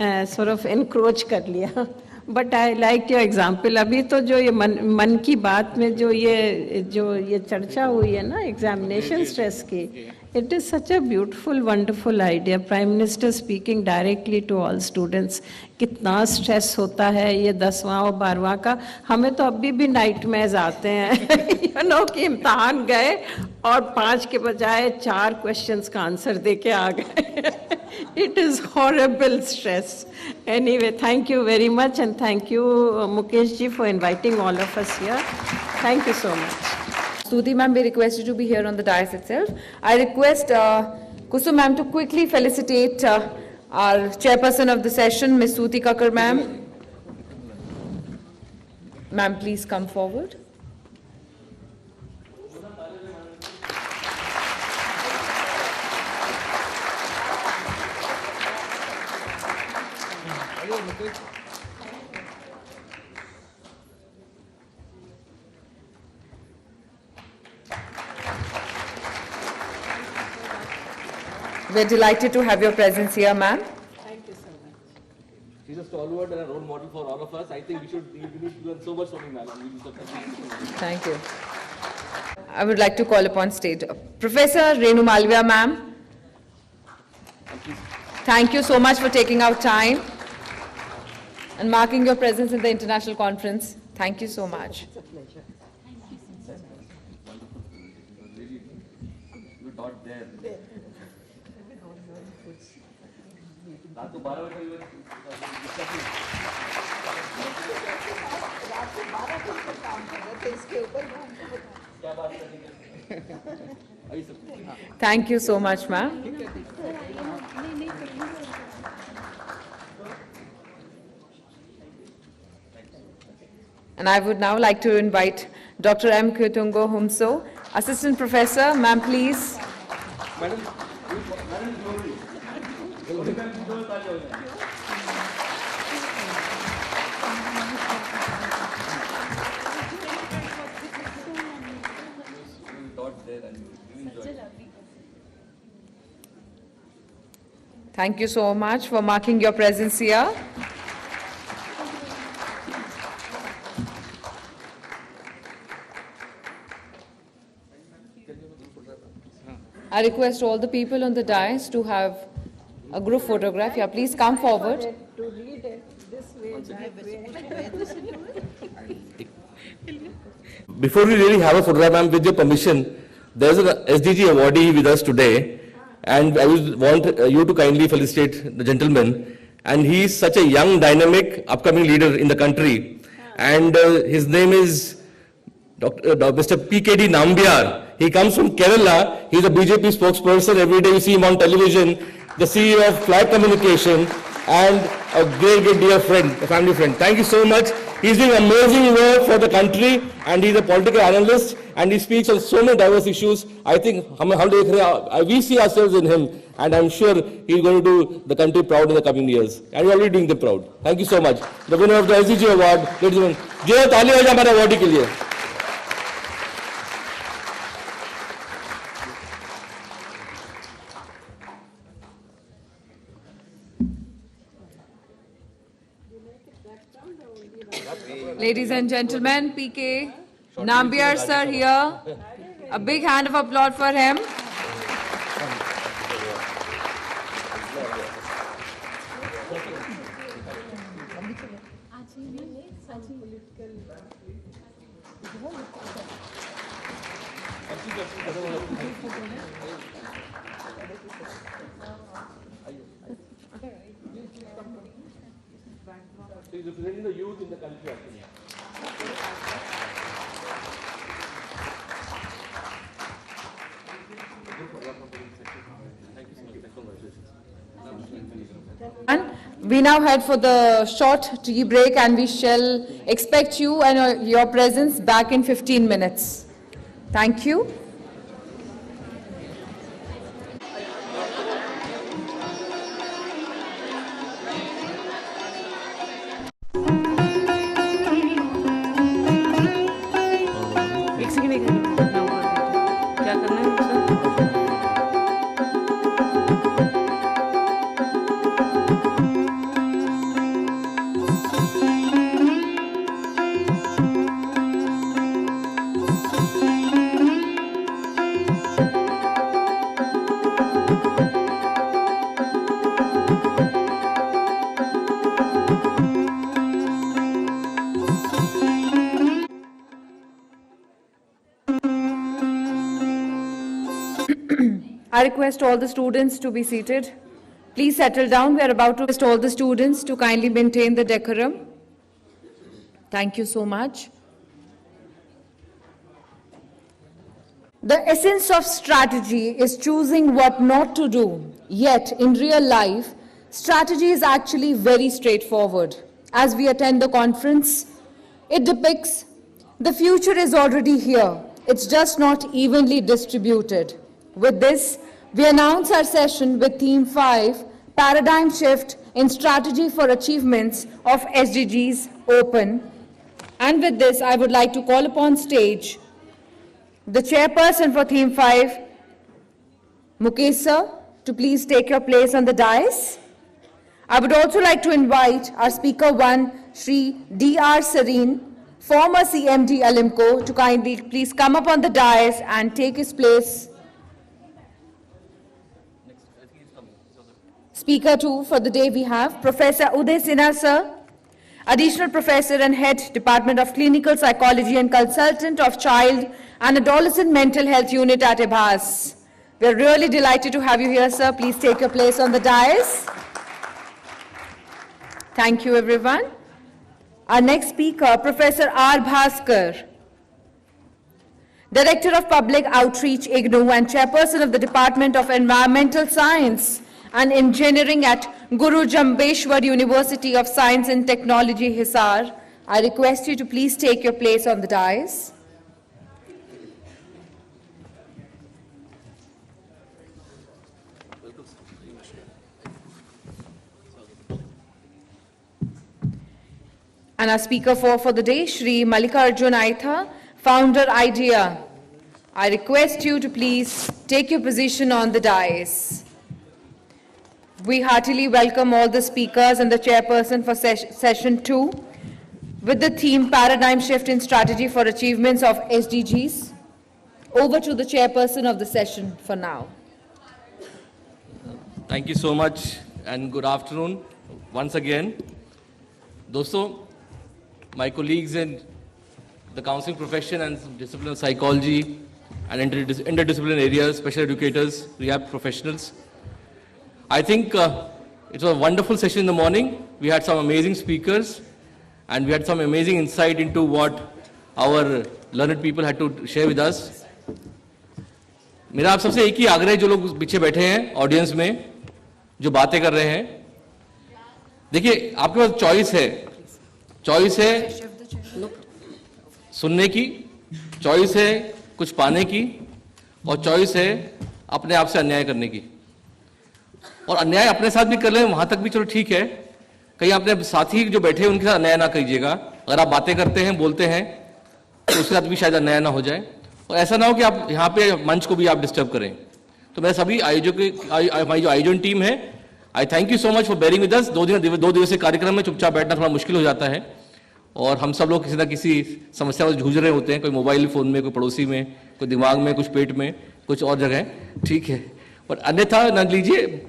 sort of encroach कर लिया, but I like your example. अभी तो जो ये मन की बात में जो ये चर्चा हुई है ना एग्जामिनेशन स्ट्रेस की, it is such a beautiful wonderful idea. Prime minister speaking directly to all students, कितना स्ट्रेस होता है ये 10वां और 12वां का। हमें तो अभी भी नाइटमेयर्स आते हैं यू नो कि इम्तहान गए और 5 के बजाय 4 क्वेश्चंस का आंसर दे के आ गए। It is horrible stress. Anyway, thank you very much, and thank you Mukesh ji for inviting all of us here. Thank you so much. Stuti ma'am, we request you to be here on the dais itself. I request Kusum ma'am to quickly felicitate Our chairperson of the session, Ms. Suti Kakkar, ma'am. Ma'am, please come forward. We're delighted to have your presence here, ma'am. She's a stalwart and a role model for all of us. I think we need to learn so much from you, madam. Thank you. I would like to call upon stage Professor Renu Malviya, ma'am. Thank you so much for taking out time and marking your presence in the international conference. Thank you so much. It's a pleasure. You taught there. Thank you so much, ma'am. And I would now like to invite Dr. M. Kutungo Humso, Assistant Professor. Ma'am, please. Madam, Thank you so much for marking your presence here. I request all the people on the dais to have a group photograph. Yeah, please come forward. To read it this way, that way. before we really have a photograph, ma'am, with your permission, there's an SDG awardee with us today, and I would want you to kindly felicitate the gentleman. And he is such a young, dynamic, upcoming leader in the country. And his name is Mr. PKD Nambiar. He comes from Kerala. He's a BJP spokesperson. Every day you see him on television, the CEO of Flight Communication, and a great, great dear friend, a family friend. Thank you so much. He's doing amazing work for the country, and he's a political analyst, and he speaks on so many diverse issues. I think we see ourselves in him, and I'm sure he's going to do the country proud in the coming years. And we're already doing them proud. Thank you so much. The winner of the SDG award, ladies and gentlemen. Jai ताली हो जाए हमारे awardee के लिए. Ladies and gentlemen, PK Nambiar sir here. A big hand of applause for him. He's representing the youth in the country, actually. And we now head for the short tea break, and we shall expect you and your presence back in 15 minutes. Thank you. I request all the students to be seated. Please settle down. We are about to request all the students to kindly maintain the decorum. Thank you so much. The essence of strategy is choosing what not to do. Yet, in real life, strategy is actually very straightforward. As we attend the conference, it depicts the future is already here. It's just not evenly distributed. With this, we announce our session with Theme 5, Paradigm Shift in Strategy for Achievements of SDGs open. And with this, I would like to call upon stage the chairperson for Theme 5, Mukesh sir, to please take your place on the dais. I would also like to invite our speaker 1, Shri D.R. Sareen, former CMD Alimco, to kindly please come up on the dais and take his place. Speaker 2 for the day we have Professor Uday Sinha sir, Additional Professor and Head Department of Clinical Psychology and Consultant of Child and Adolescent Mental Health Unit at IBHAS. We are really delighted to have you here, sir. Please take your place on the dais. Thank you, everyone. Our next speaker, Professor R. Bhaskar, Director of Public Outreach, IGNOU, and Chairperson of the Department of Environmental Science and Engineering at Guru Jambeshwar University of Science and Technology, Hisar. I request you to please take your place on the dais. And our speaker 4 for the day, Shri Mallikarjun Aitha, Founder IDEA. I request you to please take your position on the dais. We heartily welcome all the speakers and the chairperson for session 2 with the theme Paradigm Shift in Strategy for Achievements of SDGs. Over to the chairperson of the session for now. Thank you so much and good afternoon once again. दोस्तों, my colleagues in the counseling profession and discipline of psychology and interdisciplinary areas, special educators, rehab professionals. I think it was a wonderful session in the morning. We had some amazing speakers and we had some amazing insight into what our learned people had to share with us. मेरा आप सबसे एक ही आग्रह है, जो लोग पीछे बैठे हैं ऑडियंस में, जो बातें कर रहे हैं, देखिए आपके पास चॉइस है सुनने की, चॉइस है कुछ पाने की, और चॉइस है अपने आप से अन्याय करने की। और अन्याय अपने साथ भी कर ले, वहां तक भी चलो ठीक है, कहीं अपने साथी जो बैठे हैं उनके साथ अन्याय ना कीजिएगा। अगर आप बातें करते हैं, बोलते हैं, तो उसके साथ भी शायद अन्याय ना हो जाए, और ऐसा ना हो कि आप यहाँ पे मंच को भी आप डिस्टर्ब करें। तो मैं सभी हमारी जो आयोजन टीम है, आई thank you so much for bearing with us. 2 दिवसीय कार्यक्रम में चुपचाप बैठना थोड़ा मुश्किल हो जाता है, और हम सब लोग किसी ना किसी समस्या से जूझ रहे होते हैं, कोई मोबाइल फ़ोन में, कोई पड़ोसी में, कोई दिमाग में, कुछ पेट में, कुछ और जगह, ठीक है। पर अन्यथा न लीजिए,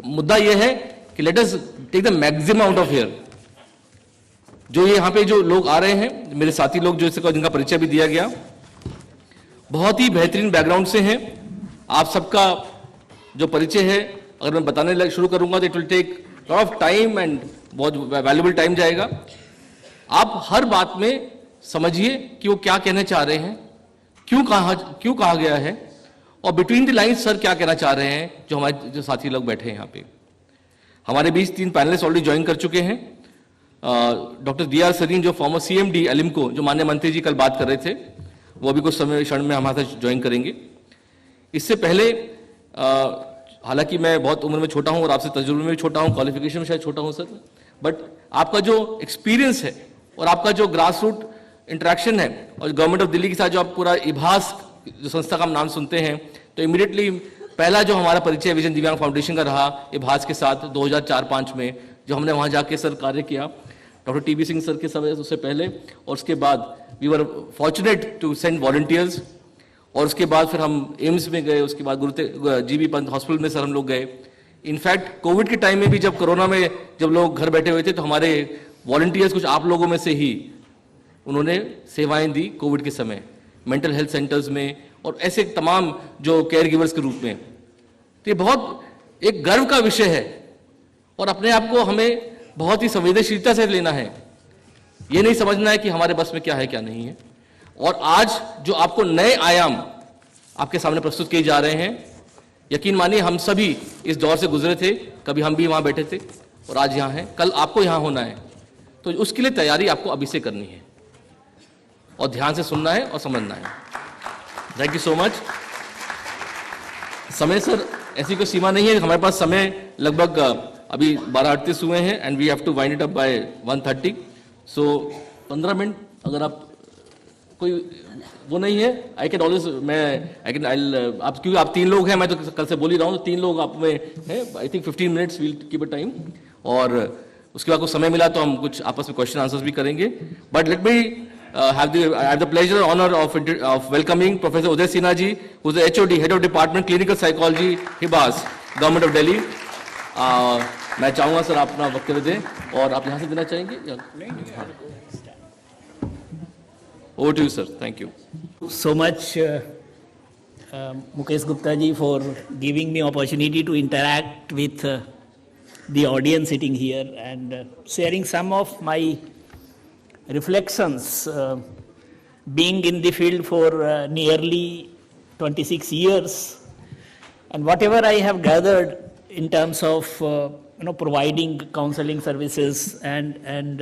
मुद्दा यह है कि let us take the maximum out of here. जो ये यहाँ पे जो लोग आ रहे हैं, मेरे साथी लोग जो जिनका परिचय भी दिया गया, बहुत ही बेहतरीन बैकग्राउंड से हैं। आप सबका जो परिचय है अगर मैं बताने शुरू करूंगा तो it will take lot of time and बहुत वैल्यूबल टाइम जाएगा। आप हर बात में समझिए कि वो क्या कहना चाह रहे हैं, क्यों कहा गया है, और बिटवीन द लाइन्स सर क्या कहना चाह रहे हैं। जो हमारे जो साथी लोग बैठे हैं यहाँ पे, हमारे बीच 3 पैनलिस्ट ऑलरेडी ज्वाइन कर चुके हैं। Doctor D.R. सरीन, जो फॉर्मर CMD अलिम्को, जो माननीय मंत्री जी कल बात कर रहे थे, वो भी कुछ समय क्षण में हमारे साथ ज्वाइन करेंगे। इससे पहले हालांकि मैं बहुत उम्र में छोटा हूं और आपसे तजुर्बे में भी छोटा हूं, क्वालिफिकेशन में शायद छोटा हूं सर, बट आपका जो एक्सपीरियंस है और आपका जो ग्रास रूट इंटरेक्शन है, और गवर्नमेंट ऑफ दिल्ली के साथ जो आप पूरा इभास जो संस्था का हम नाम सुनते हैं, तो इमीडिएटली पहला जो हमारा परिचय विजन दिव्यांग फाउंडेशन का रहा इभास के साथ 2004-05 में, जो हमने वहाँ जाके सर कार्य किया डॉक्टर TB सिंह सर के समय, उससे पहले, और उसके बाद we were fortunate to send volunteers, और उसके बाद फिर हम एम्स में गए, उसके बाद GB पंत हॉस्पिटल में सर हम लोग गए। इनफैक्ट कोविड के टाइम में भी, जब कोरोना में जब लोग घर बैठे हुए थे, तो हमारे वॉलंटियर्स कुछ आप लोगों में से ही उन्होंने सेवाएं दी कोविड के समय, मेंटल हेल्थ सेंटर्स में और ऐसे तमाम जो केयर गिवर्स के रूप में। तो ये बहुत एक गर्व का विषय है, और अपने आप को हमें बहुत ही संवेदनशीलता से लेना है। ये नहीं समझना है कि हमारे बस में क्या है क्या नहीं है। और आज जो आपको नए आयाम आपके सामने प्रस्तुत किए जा रहे हैं, यकीन मानिए हम सभी इस दौर से गुजरे थे, कभी हम भी वहाँ बैठे थे और आज यहाँ हैं, कल आपको यहाँ होना है, तो उसके लिए तैयारी आपको अभी से करनी है और ध्यान से सुनना है और समझना है। Thank you so much. समय सर ऐसी कोई सीमा नहीं है, हमारे पास समय लगभग अभी 12:38 हुए हैं and we have to wind it up by 1:30। So 15 minute अगर आप कोई वो नहीं है, आई कैन ऑलवेज आप क्योंकि आप 3 लोग हैं, मैं तो कल से बोल ही रहा हूँ, तो 3 लोग आप में हैं, I think 15 minutes we'll keep a time, और उसके बाद कुछ समय मिला तो हम कुछ आपस में क्वेश्चन आंसर्स भी करेंगे। But let me have the pleasure honor of welcoming Professor Uday Sinha ji, who is the HOD, Head of Department Clinical Psychology, HIBAS, Government of Delhi. मैं चाहूँगा सर आप अपना वक्तव्य दें, और आप यहाँ से देना चाहेंगे? Over to you, sir. Thank you. So much, Mukesh Gupta ji, for giving me opportunity to interact with the audience sitting here and sharing some of my reflections, being in the field for nearly 26 years, and whatever I have gathered in terms of providing counseling services and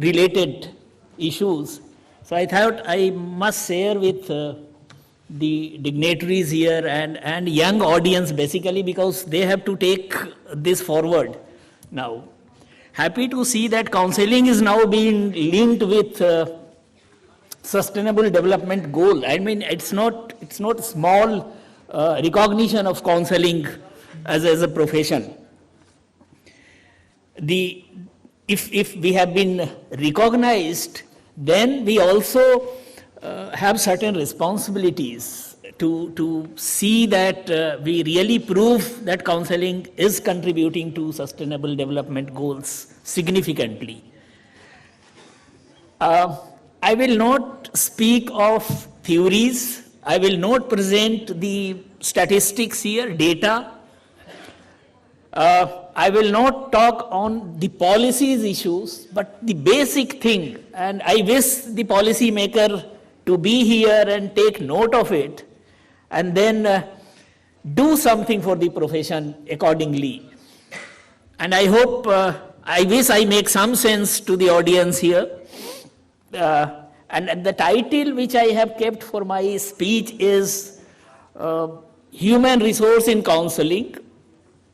related issues. So I thought I must share with the dignitaries here and young audience, basically, because they have to take this forward now. Happy to see that counseling is now being linked with sustainable development goal. I mean, it's not small recognition of counseling as a profession. If we have been recognized, then we also have certain responsibilities to see that we really prove that counseling is contributing to sustainable development goals significantly. I will not speak of theories. I will not present the statistics here, data. I will not talk on the policies issues, but the basic thing, and I wish the policy maker to be here and take note of it, and then do something for the profession accordingly. And I hope, I wish I make some sense to the audience here. And the title which I have kept for my speech is Human Resource in Counseling,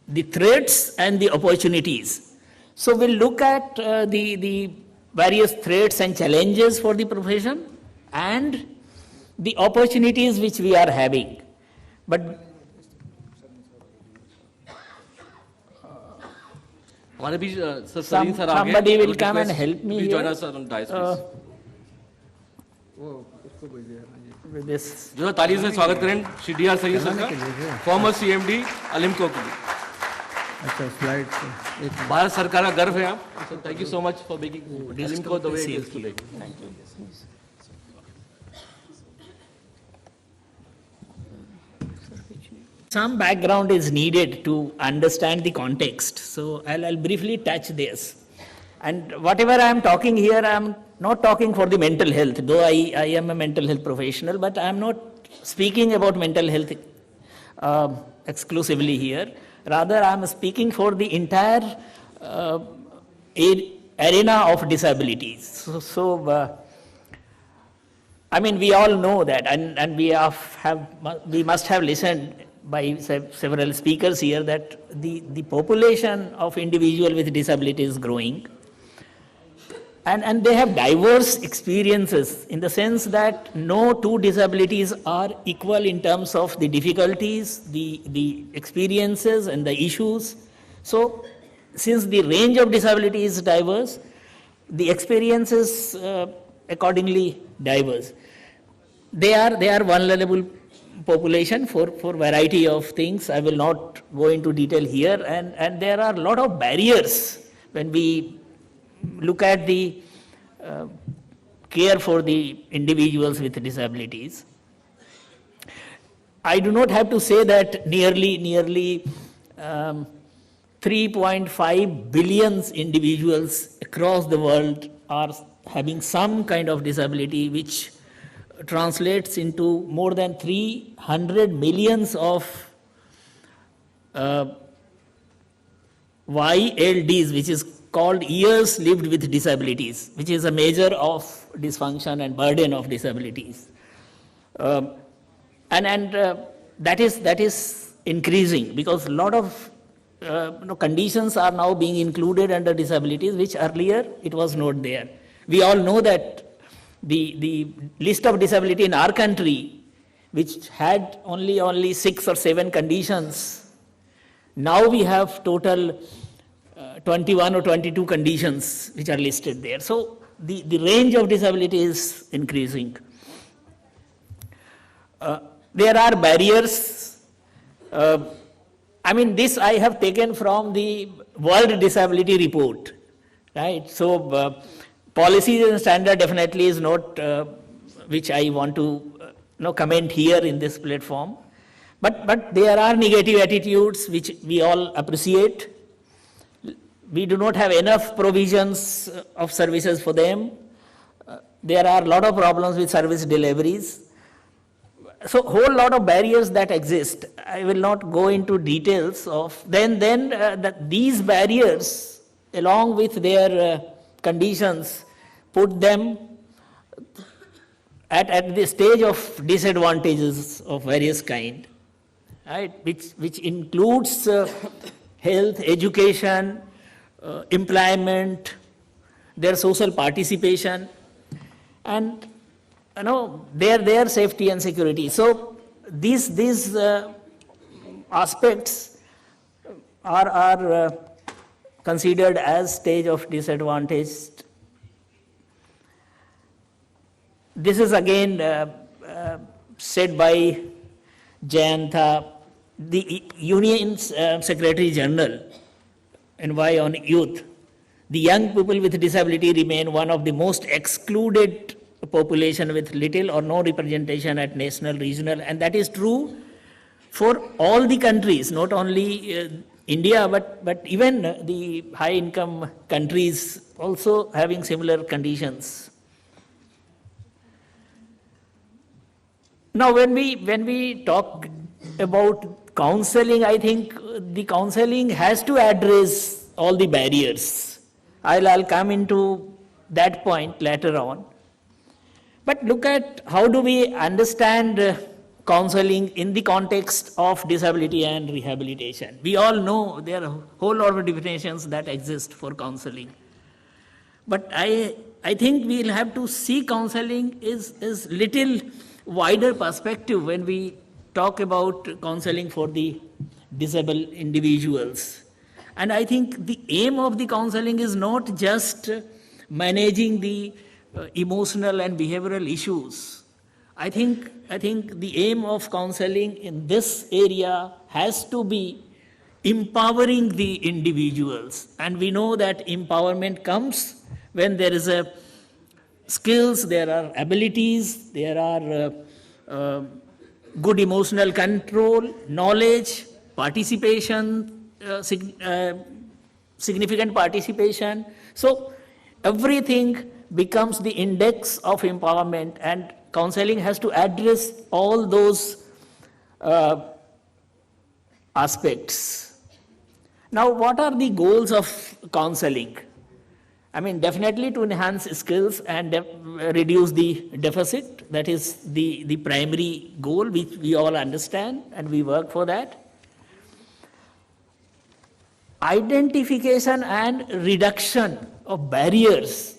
the Threats and the Opportunities. So we'll look at the various threats and challenges for the profession and the opportunities which we are having. But हमारे बीच sir Salim sir आ गए, somebody will come and help me please here. join us on dais, please. With this. जो है तालियों से स्वागत करें Shri D R Salim sir का, farmer CMD अलिम्को के लिए। अच्छा, स्लाइड भारत सरकार का गर्व है आप। Thank you so much for making ALIMCO the way it is today. Some background is needed to understand the context, so I'll briefly touch this. And whatever I am talking here, I am not talking for the mental health, though I am a mental health professional, but I am not speaking about mental health exclusively here. Rather, I am speaking for the entire arena of disabilities. So I mean, we all know that, and we must have listened by several speakers here that the population of individuals with disability is growing, and they have diverse experiences in the sense that no two disabilities are equal in terms of the difficulties, the experiences and the issues. So since the range of disability is diverse, the experience is accordingly diverse. They are vulnerable population for variety of things. I will not go into detail here, and there are a lot of barriers when we look at the care for the individuals with disabilities. I do not have to say that nearly 3.5 billion individuals across the world are having some kind of disability, which translates into more than 300 millions of YLDs, which is called years lived with disabilities, which is a measure of dysfunction and burden of disabilities. That is increasing because a lot of conditions are now being included under disabilities, which earlier it was not there. We all know that the list of disability in our country, which had only 6 or 7 conditions, now we have total 21 or 22 conditions which are listed there. So the range of disability is increasing. There are barriers. This I have taken from the World Disability Report, right? So policies and standard definitely is not which I want to comment here in this platform. But there are negative attitudes which we all appreciate. We do not have enough provisions of services for them. There are a lot of problems with service deliveries. So whole lot of barriers that exist. I will not go into details of that these barriers along with their conditions put them at the stage of disadvantages of various kind, right? Which includes health, education, employment, their social participation, and their safety and security. So these aspects are considered as stage of disadvantage. This is again said by Jayantha, the Union's Secretary General, Envoy on Youth. The young people with disability remain one of the most excluded population with little or no representation at national, regional, and that is true for all the countries, not only India, but even the high income countries also having similar conditions. Now, when we talk about counseling, I think the counseling has to address all the barriers. I'll come into that point later on. But look at how do we understand counseling in the context of disability and rehabilitation. We all know there are a whole lot of definitions that exist for counseling. But I think we'll have to see counseling is little wider perspective when we talk about counseling for the disabled individuals. And I think the aim of the counseling is not just managing the emotional and behavioral issues. I think the aim of counseling in this area has to be empowering the individuals. And we know that empowerment comes when there is a skills, there are abilities, there are good emotional control, knowledge, participation, significant participation. So everything becomes the index of empowerment, and counseling has to address all those aspects. Now, what are the goals of counseling? I mean, definitely to enhance skills and reduce the deficit. That is the primary goal, which we all understand, and we work for that. Identification and reduction of barriers.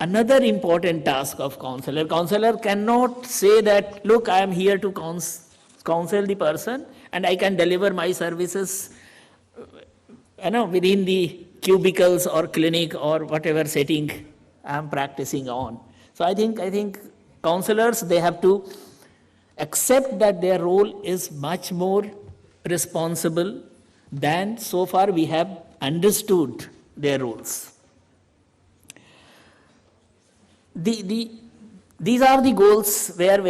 Another important task of counselor. Counselor cannot say that, look, I am here to counsel the person and I can deliver my services within the cubicles or clinic or whatever setting I am practicing on. So I think counselors, they have to accept that their role is much more responsible than so far we have understood their roles. These are the goals where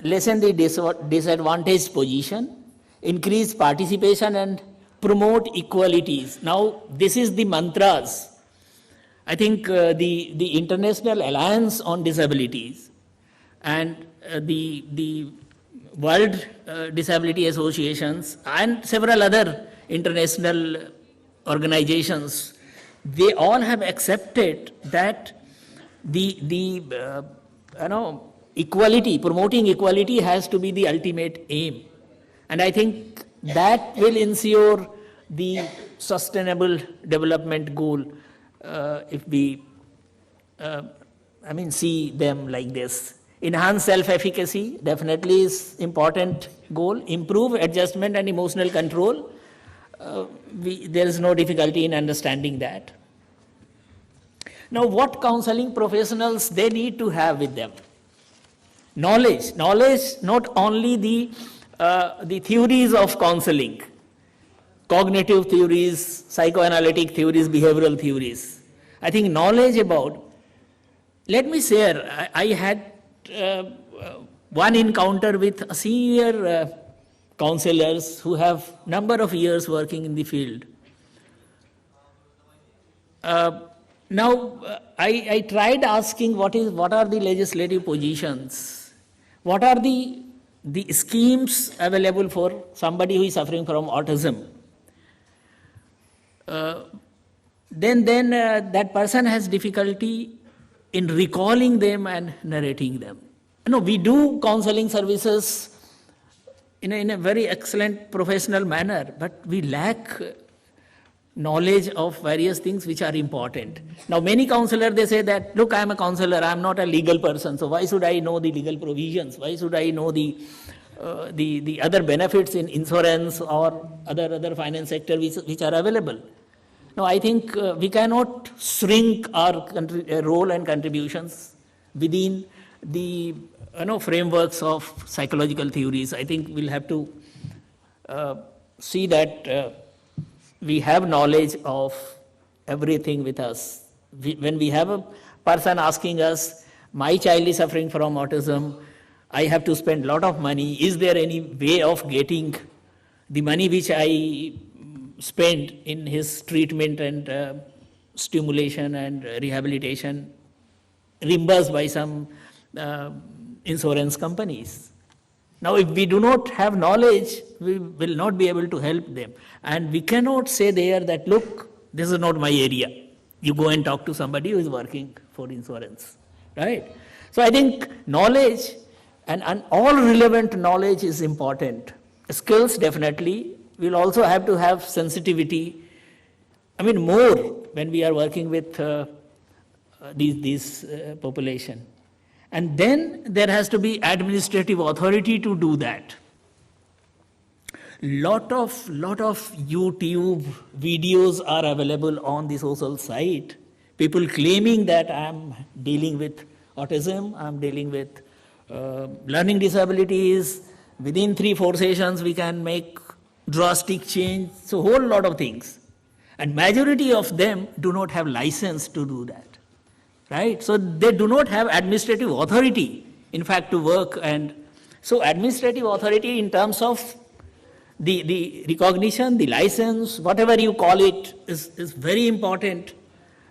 lessen the disadvantaged position, increase participation and promote equalities. Now, this is the mantras. I think the International Alliance on Disabilities and the World Disability Associations and several other international organizations, they all have accepted that equality, promoting equality has to be the ultimate aim. And I think that will ensure the sustainable development goal if we see them like this. Enhance self-efficacy definitely is important goal. Improve adjustment and emotional control. There is no difficulty in understanding that. Now, what counseling professionals they need to have with them? Knowledge, not only the theories of counseling, cognitive theories, psychoanalytic theories, behavioral theories. I think knowledge about, let me share, I had one encounter with a senior counselors who have number of years working in the field. I tried asking what are the legislative positions, what are the schemes available for somebody who is suffering from autism. Then that person has difficulty in recalling them and narrating them. We do counseling services in a very excellent professional manner, but we lack knowledge of various things which are important. Now, many counselors, they say that, look, I am a counselor, I am not a legal person, so why should I know the legal provisions? Why should I know the other benefits in insurance or other finance sector which are available? No, I think we cannot shrink our role and contributions within the frameworks of psychological theories. I think we'll have to see that we have knowledge of everything with us. When we have a person asking us, my child is suffering from autism, I have to spend a lot of money. Is there any way of getting the money which I spent in his treatment and stimulation and rehabilitation reimbursed by some insurance companies? Now, if we do not have knowledge, we will not be able to help them. And we cannot say there that, look, this is not my area. You go and talk to somebody who is working for insurance, right? So I think knowledge and all relevant knowledge is important. Skills, definitely. We'll also have to have sensitivity. More when we are working with these population. And then there has to be administrative authority to do that. Lot of YouTube videos are available on the social site. People claiming that I'm dealing with autism, I'm dealing with learning disabilities. Within 3-4 sessions, we can make drastic change. So whole lot of things. And majority of them do not have license to do that. Right? So they do not have administrative authority, in fact, to work. And so administrative authority in terms of the recognition, the license, whatever you call it, is very important.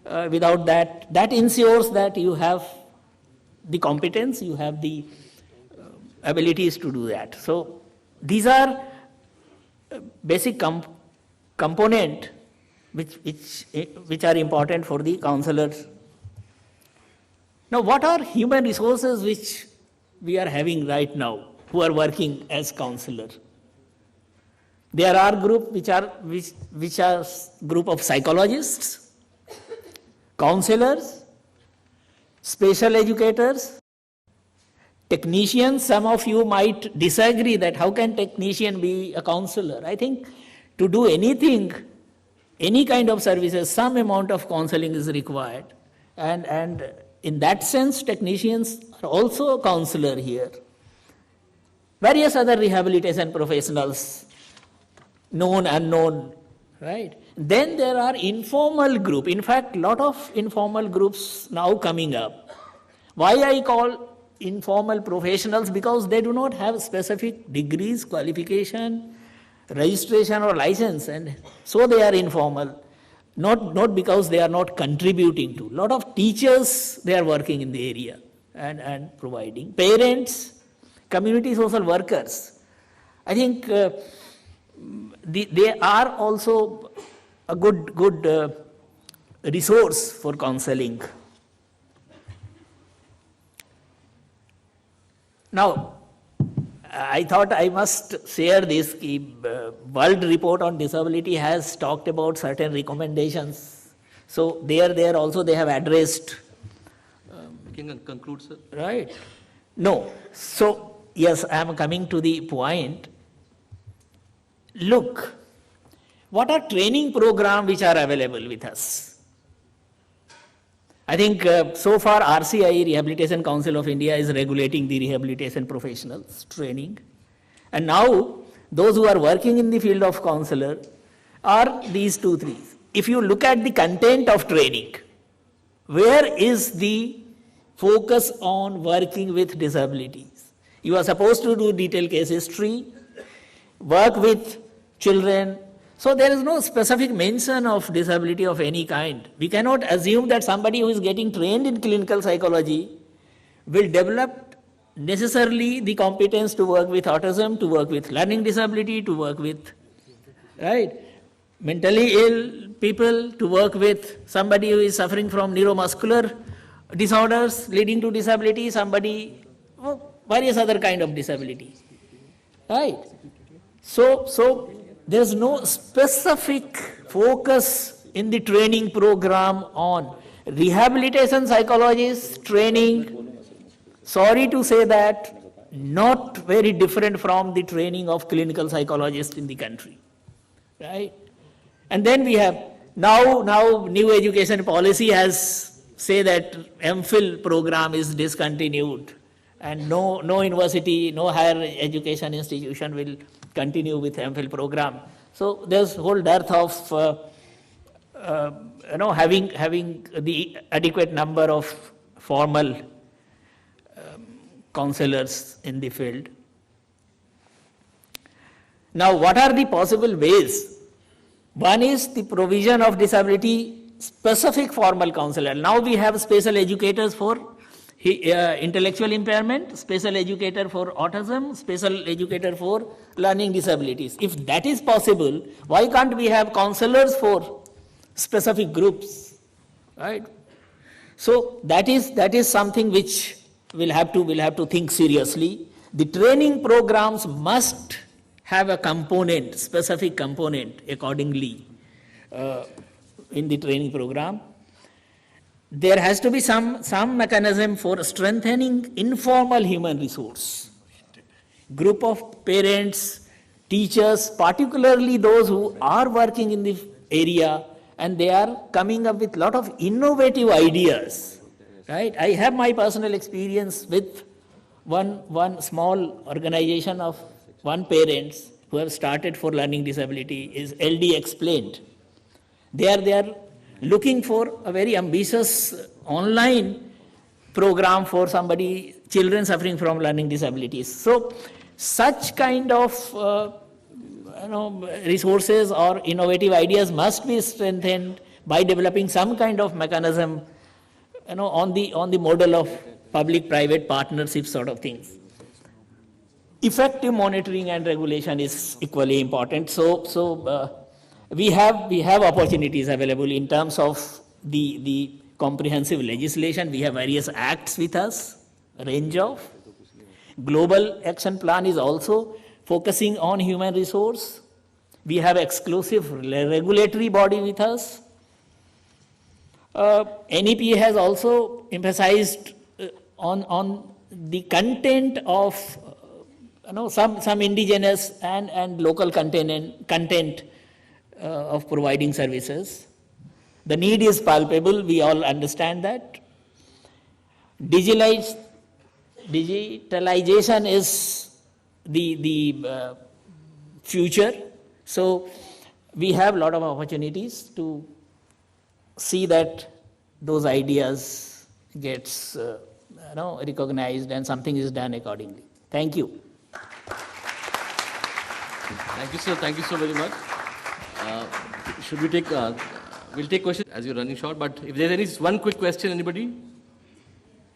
Without that ensures that you have the competence, you have the abilities to do that. So these are basic component which are important for the counselors. Now, what are human resources which we are having right now who are working as counselors? There are group which are group of psychologists, counselors, special educators, technicians. Some of you might disagree that how can technician be a counselor? I think to do anything, any kind of services, some amount of counseling is required. And in that sense, technicians are also a counselor here. Various other rehabilitation professionals, known, unknown, right? Then there are informal group. In fact, lot of informal groups now coming up. Why I call informal professionals? Because they do not have specific degrees, qualification, registration or license, and so they are informal. Not because they are not contributing to. A lot of teachers, they are working in the area and providing. Parents, community social workers. I think they are also a good resource for counseling. Now, I thought I must share this. World Report on Disability has talked about certain recommendations. So there also they have addressed. We can conclude, sir. Right. No. So, yes, I am coming to the point. Look, what are training programs which are available with us? I think so far RCI, Rehabilitation Council of India, is regulating the rehabilitation professionals training. And now those who are working in the field of counselor are these two, three. If you look at the content of training, where is the focus on working with disabilities? You are supposed to do detailed case history, work with children. So there is no specific mention of disability of any kind. We cannot assume that somebody who is getting trained in clinical psychology will develop necessarily the competence to work with autism, to work with learning disability, to work with, right, mentally ill people, to work with somebody who is suffering from neuromuscular disorders leading to disability, somebody, various other kind of disability, right? So there's no specific focus in the training program on rehabilitation psychologists training. Sorry to say that, not very different from the training of clinical psychologists in the country, right? And then we have, now new education policy has say that MPhil program is discontinued and no university, no higher education institution will continue with MPhil program. So there's whole dearth of having the adequate number of formal counselors in the field. Now, what are the possible ways? One is the provision of disability specific formal counselor. Now we have special educators for intellectual impairment, special educator for autism, special educator for learning disabilities. If that is possible, why can't we have counselors for specific groups, right? So that is something which we'll have to think seriously. The training programs must have a component, specific component accordingly in the training program. There has to be some mechanism for strengthening informal human resource. Group of parents, teachers, particularly those who are working in the area and they are coming up with a lot of innovative ideas, right? I have my personal experience with one small organization of one parents who have started for learning disability is LD Explained. They are looking for a very ambitious online program for children suffering from learning disabilities. So such kind of resources or innovative ideas must be strengthened by developing some kind of mechanism, on the model of public-private partnership sort of things. Effective monitoring and regulation is equally important. So we have opportunities available in terms of the comprehensive legislation. We have various acts with us, range of. Global action plan is also focusing on human resource. We have exclusive regulatory body with us. NEP has also emphasized on the content of some indigenous and local content of providing services. The need is palpable, we all understand that. Digitalization is the future, so we have a lot of opportunities to see that those ideas gets recognized and something is done accordingly. Thank you. Thank you, sir. Thank you so very much. Should we take, we'll take questions as you're running short, but if there's one quick question, anybody?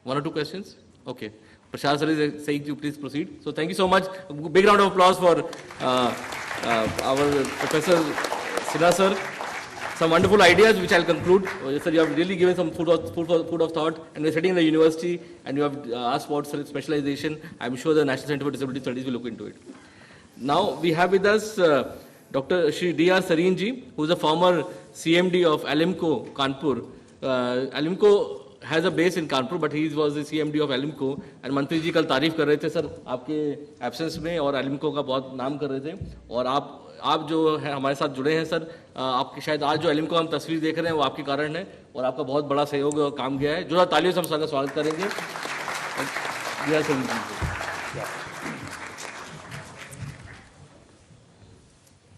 One or two questions? Okay. Prashad sir is saying to please proceed. So thank you so much. Big round of applause for our Professor Sinha sir. some wonderful ideas which I'll conclude. Sir, you have really given some food of thought, and we're sitting in the university and you have asked about specialization. I'm sure the National Center for Disability Studies will look into it. Now we have with us Dr. Shri D.R. Sareen ji, who is a former CMD of Alimco, Kanpur. Alimco has a base in Kanpur, but he was the CMD of Alimco. And मंत्री जी कल तारीफ कर रहे थे sir आपके absence में और Alimco का बहुत नाम कर रहे थे. और आप जो है हमारे साथ जुड़े हैं सर, आपके शायद आज जो Alimco हम तस्वीर देख रहे हैं वो आपके कारण है और आपका बहुत बड़ा सहयोग और काम गया है. जो तालियों से हम सबका स्वागत करेंगे.